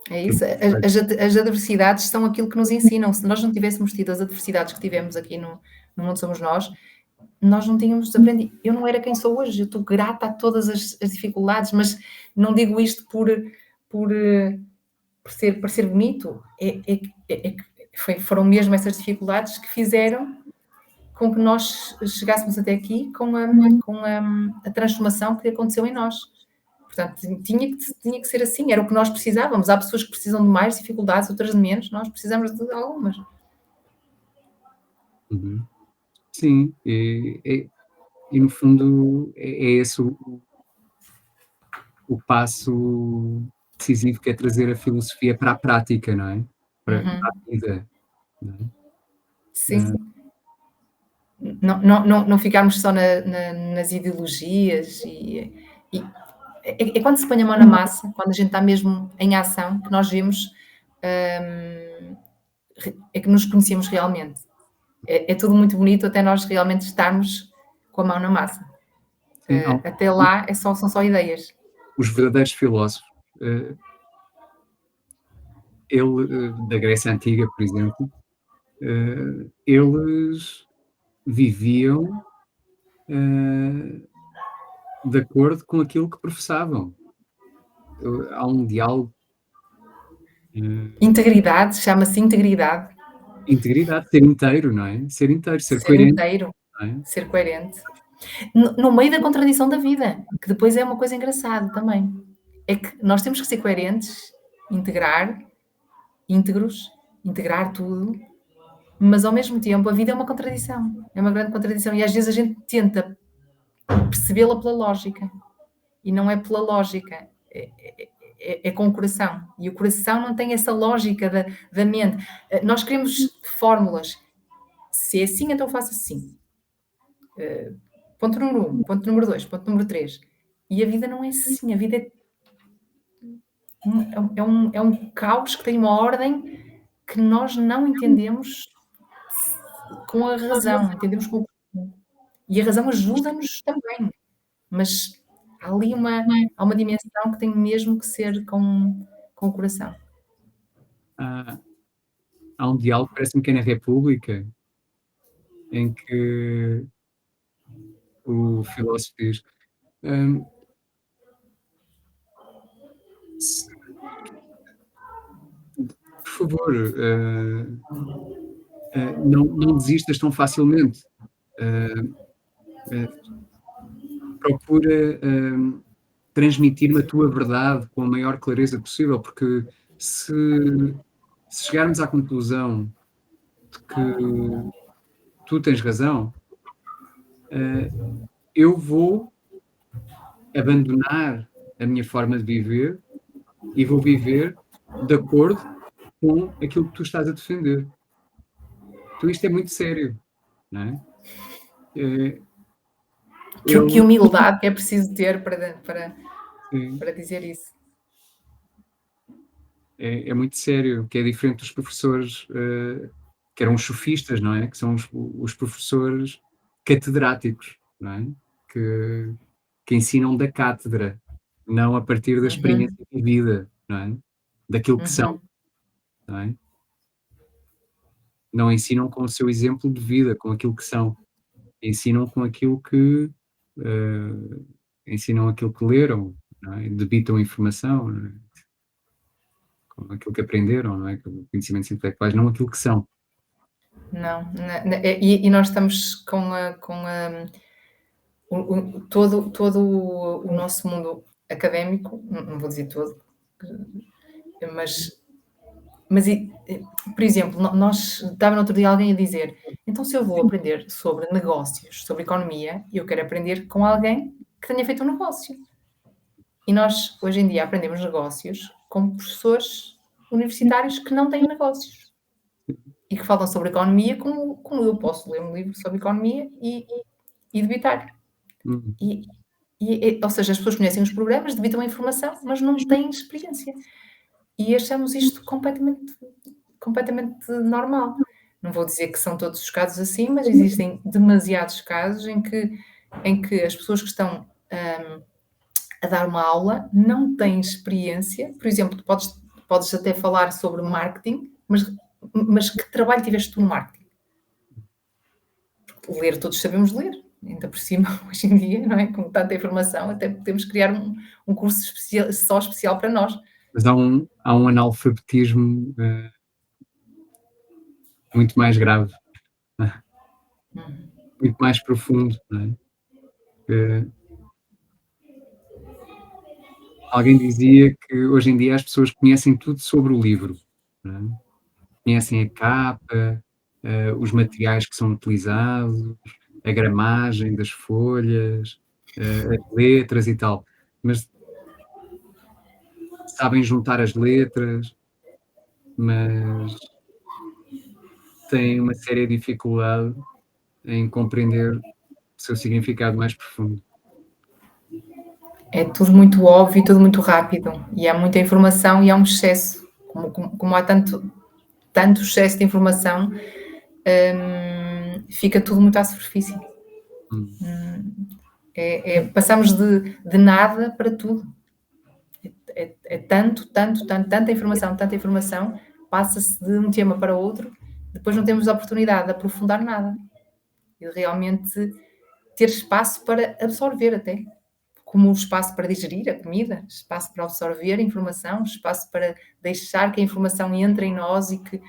É tudo isso. perfeito. As adversidades são aquilo que nos ensinam. Se nós não tivéssemos tido as adversidades que tivemos aqui no Mundo Somos nós não tínhamos aprendido. Eu não era quem sou hoje. Eu estou grata a todas as dificuldades, mas não digo isto por, eh, por ser bonito. Foram mesmo essas dificuldades que fizeram com que nós chegássemos até aqui com a transformação que aconteceu em nós. Portanto, tinha que ser assim, era o que nós precisávamos. Há pessoas que precisam de mais dificuldades, outras de menos, nós precisamos de algumas. Uhum. Sim, e no fundo é esse o passo decisivo, que é trazer a filosofia para a prática, não é? Para a Uhum. vida, não é? Sim. Não ficarmos só nas ideologias e é quando se põe a mão na massa, quando a gente está mesmo em ação, que nós vemos, hum, é que nos conhecemos realmente. É tudo muito bonito até nós realmente estarmos com a mão na massa. Sim, há Até lá são só ideias. os verdadeiros filósofos, eh, da Grécia Antiga, por exemplo, eles viviam, eh, de acordo com aquilo que professavam. Há um diálogo, eh, Integridade, chama-se integridade, integridade, ser inteiro, não é? Ser inteiro, ser ser coerente, inteiro, não é? ser coerente. No meio da contradição da vida, que depois é uma coisa engraçada também. É que nós temos que ser coerentes, integrar, íntegros, integrar tudo, mas ao mesmo tempo a vida é uma contradição, é uma grande contradição e às vezes a gente tenta percebê-la pela lógica e não é pela lógica, é com o coração e o coração não tem essa lógica da mente. Nós queremos fórmulas, se é assim então faço assim. Ponto número um, ponto número dois, ponto número três. E a vida não é assim, a vida é um caos que tem uma ordem que nós não entendemos com a razão, entendemos com o e a razão ajuda-nos também, mas há uma dimensão que tem mesmo que ser com o coração. Há há um diálogo, parece-me que é na República, em que o filósofo diz: "Hum, se por favor, não desistas tão facilmente, hã, eh, procura, transmitir-me a tua verdade com a maior clareza possível, porque se se chegarmos à conclusão de que tu tens razão, eh, eu vou abandonar a minha forma de viver e vou viver de acordo com aquilo que tu estás a defender. Então isto é muito sério, não é? Eh, Que ele humildade é preciso ter sim, para dizer isso. é muito sério, que é diferente dos professores, que eram os sofistas, não é? Que são os professores catedráticos, não é? Que que ensinam da cátedra, não a partir da Uhum, experiência vivida, não é? Daquilo que são, uhum, não é? Não ensinam com o seu exemplo de vida, com aquilo que são. Ensinam com aquilo que, ensinam aquilo que leram, não é? Debitam informação, não é? Com aquilo que aprenderam, não é? Com conhecimentos intelectuais, não aquilo que são. Não, e nós estamos todo o nosso mundo académico, não vou dizer todo, mas por exemplo, nós estava no outro dia alguém a dizer: "Então se eu vou aprender sobre negócios, sobre economia, eu quero aprender com alguém que tenha feito um negócio". E nós, hoje em dia, aprendemos negócios com professores universitários que não têm negócios e que falam sobre economia como eu posso ler um livro sobre economia e debitar. Uhum. E ou seja, as pessoas conhecem os programas, debitam a informação, mas não têm experiência. E achamos isto completamente normal. Não vou dizer que são todos os casos assim, mas existem demasiados casos em que as pessoas que estão, a dar uma aula não têm experiência. Por exemplo, tu podes até falar sobre marketing, mas que trabalho tiveste tu no marketing? Ler, todos sabemos ler, ainda por cima, hoje em dia, não é? Com tanta informação, até podemos criar um curso só especial para nós. Mas há um analfabetismo, muito mais grave, Uhum. muito mais profundo, não é? Que alguém dizia que hoje em dia as pessoas conhecem tudo sobre o livro, não é? Conhecem a capa, os materiais que são utilizados, a gramagem das folhas, as letras e tal, mas sabem juntar as letras, mas têm uma séria dificuldade em compreender o seu significado mais profundo. É tudo muito óbvio e tudo muito rápido, e há muita informação e há um excesso. Como há tanto excesso de informação, fica tudo muito à superfície. Hum. Passamos de nada para tudo. É tanta informação, passa-se de um tema para outro, depois não temos a oportunidade de aprofundar nada e de realmente ter espaço para absorver até, como espaço para digerir a comida, espaço para absorver a informação, espaço para deixar que a informação entre em nós e que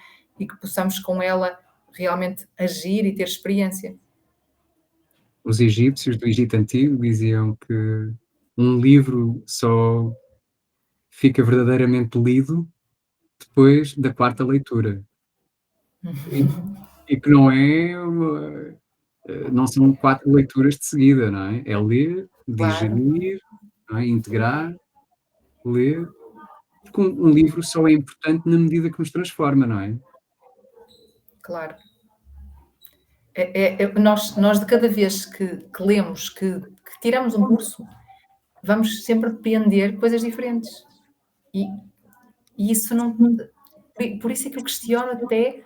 possamos com ela realmente agir e ter experiência. Os egípcios do Egito Antigo diziam que um livro só fica verdadeiramente lido depois da quarta leitura, e e que não são 4 leituras de seguida, não é? É ler, Claro, digerir, não é, integrar, ler, porque um livro só é importante na medida que nos transforma, não é? claro. Nós de cada vez que lemos, que tiramos um curso, vamos sempre aprender coisas diferentes. E, e isso não. Por isso é que eu questiono até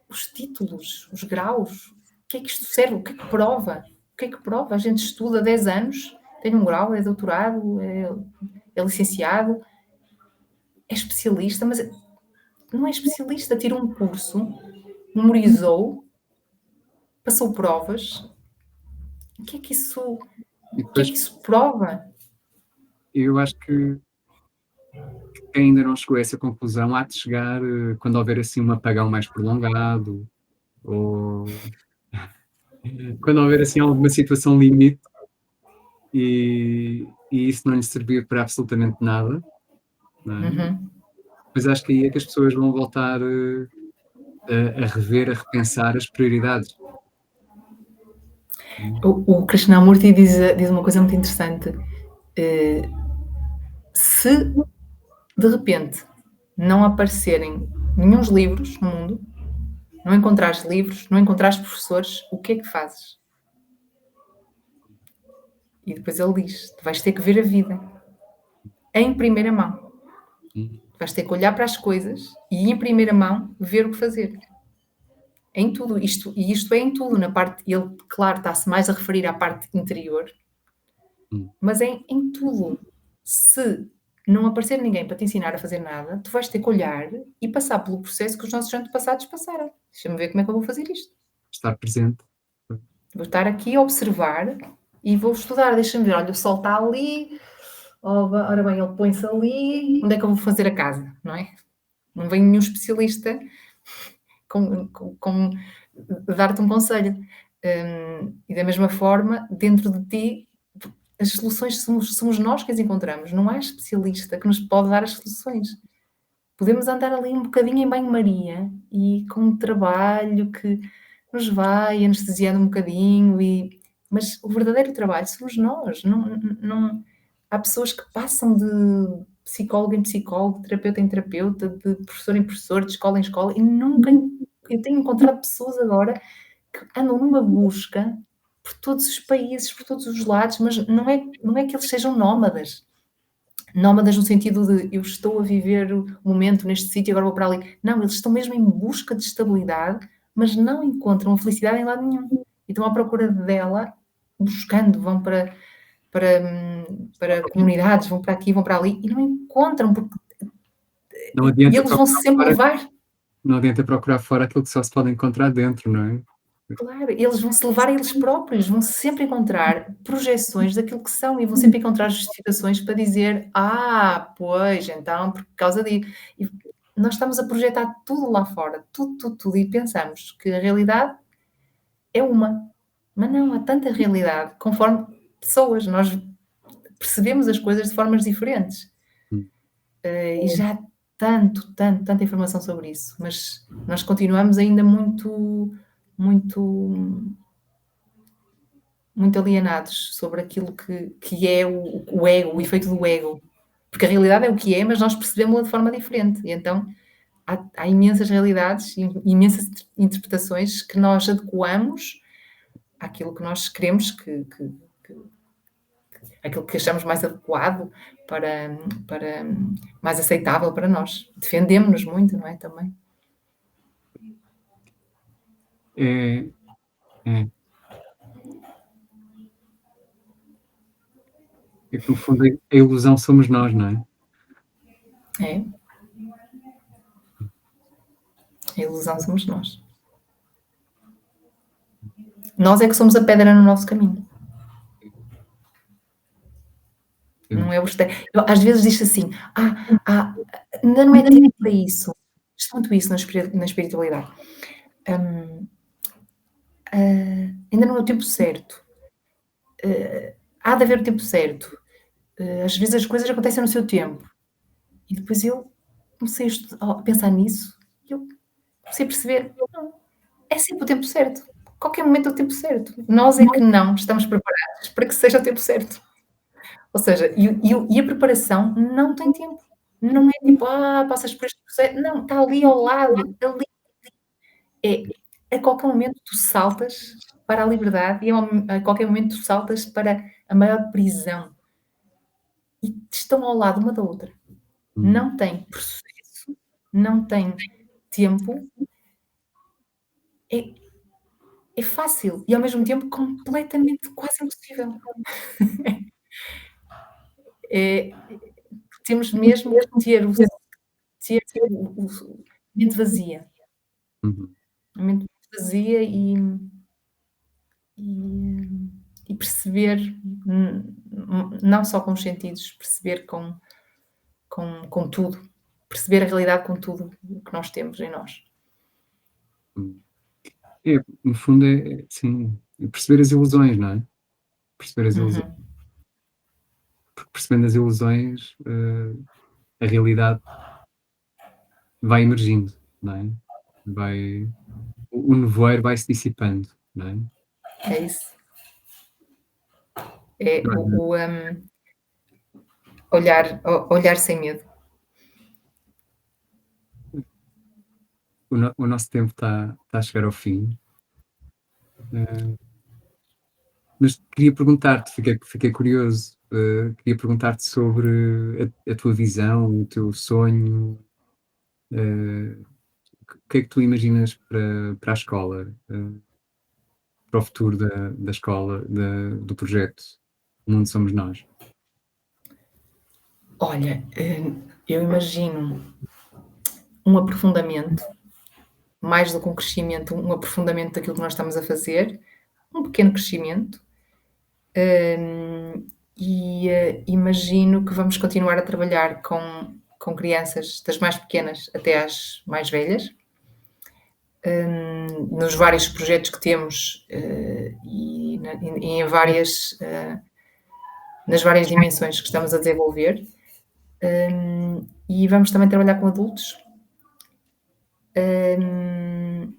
os títulos, os graus. O que é que isto serve? O que é que prova? O que é que prova? A gente estuda 10 anos, tem um grau, é doutorado, é licenciado, é especialista, mas não é especialista, tira um curso, memorizou, passou provas. O que é que isso, o E que é depois que isso prova? eu acho que quem ainda não chegou a essa conclusão há de chegar, quando houver, assim, um apagão mais prolongado ou quando houver, assim, alguma situação limite e isso não lhe servir para absolutamente nada, não é? Uhum. Mas acho que aí é que as pessoas vão voltar, a rever, a repensar as prioridades. Hum. O Krishnamurti diz uma coisa muito interessante. Eh, Se de repente não aparecerem nenhuns livros no mundo, não encontrares livros, não encontrares professores, o que é que fazes? E depois ele diz: tu vais ter que ver a vida em primeira mão. Hum. Vais ter que olhar para as coisas e em primeira mão ver o que fazer. Em tudo isto, e isto é em tudo, na parte, ele, claro, está-se mais a referir à parte interior, Hum. mas em tudo. Se não aparecer ninguém para te ensinar a fazer nada, tu vais ter que olhar e passar pelo processo que os nossos antepassados passaram. Deixa-me ver como é que eu vou fazer isto. Estar presente. Vou estar aqui a observar e vou estudar. Deixa-me ver, olha, o sol está ali, ora bem, ele põe-se ali, onde é que eu vou fazer a casa, não é? Não vem nenhum especialista com dar-te um conselho. E da mesma forma, dentro de ti, as soluções somos nós que as encontramos, não há especialista que nos pode dar as soluções. Podemos andar ali um bocadinho em banho-maria e com um trabalho que nos vai anestesiando um bocadinho mas o verdadeiro trabalho somos nós, não há pessoas que passam de psicólogo em psicólogo, de terapeuta em terapeuta, de professor em professor, de escola em escola e nunca eu tenho encontrado pessoas agora que andam numa busca por todos os países, por todos os lados, mas não é que eles sejam nómadas. Nómadas no sentido de eu estou a viver o momento neste sítio, agora vou para ali. Não, eles estão mesmo em busca de estabilidade, mas não encontram a felicidade em lado nenhum. E estão à procura dela, buscando, vão para comunidades, vão para aqui, vão para ali, e não encontram, porque Não e adianta eles vão procurar sempre fora, levar. não adianta procurar fora aquilo que só se pode encontrar dentro, não é? Claro, eles vão se levar a eles próprios, vão sempre encontrar projeções daquilo que são e vão sempre encontrar justificações para dizer: "Ah, pois, então por causa disso". E nós estamos a projetar tudo lá fora, tudo, tudo, tudo, e pensamos que a realidade é uma, mas não, há tanta realidade, conforme pessoas, nós percebemos as coisas de formas diferentes. Hum. E já há tanta informação sobre isso, mas nós continuamos ainda muito muito alienados sobre aquilo que é o ego, o efeito do ego. Porque a realidade é o que é, mas nós percebemos-la de forma diferente. E então há imensas realidades, imensas interpretações que nós adequamos àquilo que nós queremos, aquilo que achamos mais adequado para mais aceitável para nós. Defendemos-nos muito, não é? Também. É, é. É que no fundo a ilusão somos nós, não é? É. A ilusão somos nós. Nós é que somos a pedra no nosso caminho. Não é o externo. Às vezes diz assim: ainda não é tempo para isso. Diz muito isso na espiritualidade. Ainda não é o tempo certo. Há de haver o tempo certo. Às vezes as coisas acontecem no seu tempo. E depois eu comecei a pensar nisso e eu comecei a perceber: não, é sempre o tempo certo. Qualquer momento é o tempo certo. Nós é que não estamos preparados para que seja o tempo certo. Ou seja, e a preparação não tem tempo. Não é tipo, passas por este processo. Não, está ali ao lado, ali. A qualquer momento tu saltas para a liberdade e a qualquer momento tu saltas para a maior prisão. E estão ao lado uma da outra. Não tem processo, não tem tempo. É fácil e ao mesmo tempo completamente quase impossível. Temos mesmo que ter a mente vazia. Uhum. A mente vazia e perceber, não só com os sentidos, perceber com tudo, perceber a realidade com tudo o que nós temos em nós. É, no fundo sim, perceber as ilusões, não é? Perceber as ilusões, Uhum. porque percebendo as ilusões, a realidade vai emergindo, não é? O nevoeiro vai se dissipando, não é? É isso. É olhar sem medo. O nosso tempo está a chegar ao fim. Mas queria perguntar-te, fiquei curioso, queria perguntar-te sobre a tua visão, o teu sonho, o que é que tu imaginas para a escola, para o futuro da escola, do projeto O Mundo Somos Nós? Olha, eu imagino um aprofundamento, mais do que um crescimento, um aprofundamento daquilo que nós estamos a fazer, um pequeno crescimento. Imagino que vamos continuar a trabalhar com crianças, das mais pequenas até às mais velhas, nos vários projetos que temos, e em várias, nas várias dimensões que estamos a desenvolver. E vamos também trabalhar com adultos, hum,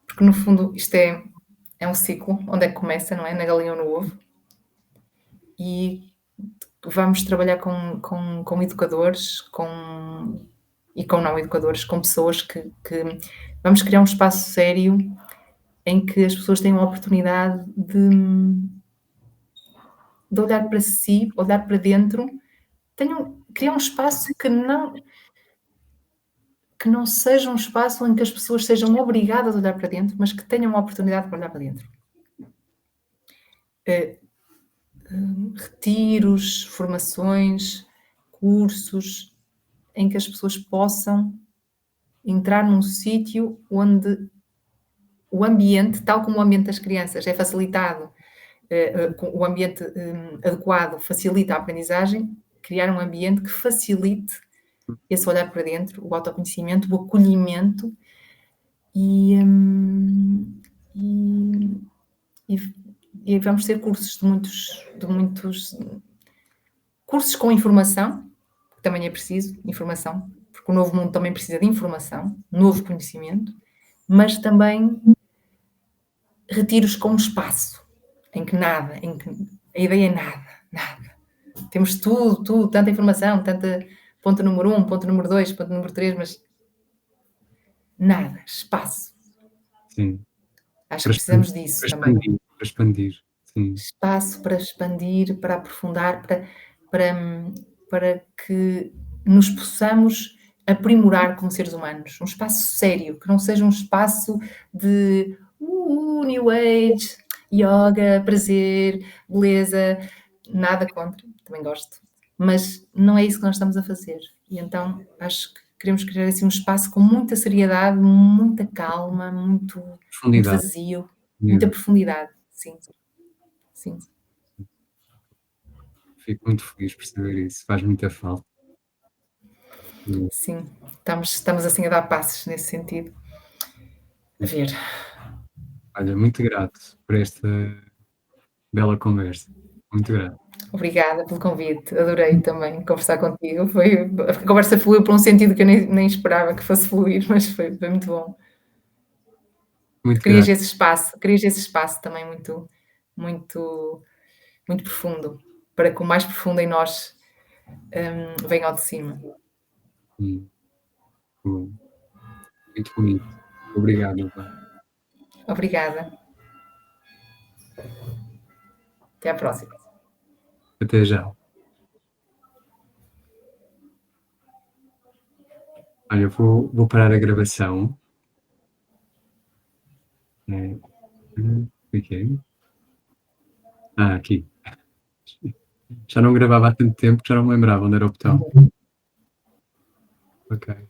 porque no fundo isto é um ciclo, onde é que começa, não é? Na galinha ou no ovo. E vamos trabalhar com educadores, e com não educadores, com pessoas que vamos criar um espaço sério em que as pessoas tenham a oportunidade de olhar para si, olhar para dentro, criar um espaço que não seja um espaço em que as pessoas sejam obrigadas a olhar para dentro, mas que tenham a oportunidade de olhar para dentro. Eh, Retiros, formações, cursos, em que as pessoas possam entrar num sítio onde o ambiente, tal como o ambiente das crianças é facilitado, com o ambiente adequado facilita a aprendizagem, criar um ambiente que facilite esse olhar para dentro, o autoconhecimento, o acolhimento e, e, e, e vamos ter cursos de muitos cursos com informação, que também é preciso, informação, porque o novo mundo também precisa de informação, novo conhecimento, mas também retiros com espaço, em que a ideia é nada, nada. Temos tudo, tanta informação, tanta ponto número um, ponto número 2, ponto número 3, mas nada, espaço. Sim. Acho Para que expandir, precisamos disso para também. expandir, para expandir. Sim. Espaço para expandir, para aprofundar, para, para que nos possamos aprimorar como seres humanos. Um espaço sério, que não seja um espaço de New Age, yoga, prazer, beleza, nada contra, também gosto. Mas não é isso que nós estamos a fazer. E então acho que queremos criar assim um espaço com muita seriedade, muita calma, muito Profundidade. vazio, muita Unida. profundidade. Sim, sim. Fico muito feliz por saber isso. Faz muita falta. E, Sim, estamos assim a dar passos nesse sentido. A ver. olha, muito grato por esta bela conversa. Muito grato. Obrigada pelo convite, adorei também conversar contigo. A conversa fluiu para um sentido que eu nem esperava que fosse fluir, mas foi muito bom. Muito Querias grato. esse espaço também muito, muito profundo, para que o mais profundo em nós venha ao de cima. Hum, bom, muito bonito. Obrigado, Eva. Obrigada. Até à próxima. Até já. Olha, eu vou parar a gravação. Cliquei. Aqui. Já não gravava há tanto tempo que já não me lembrava onde era o botão. Ok.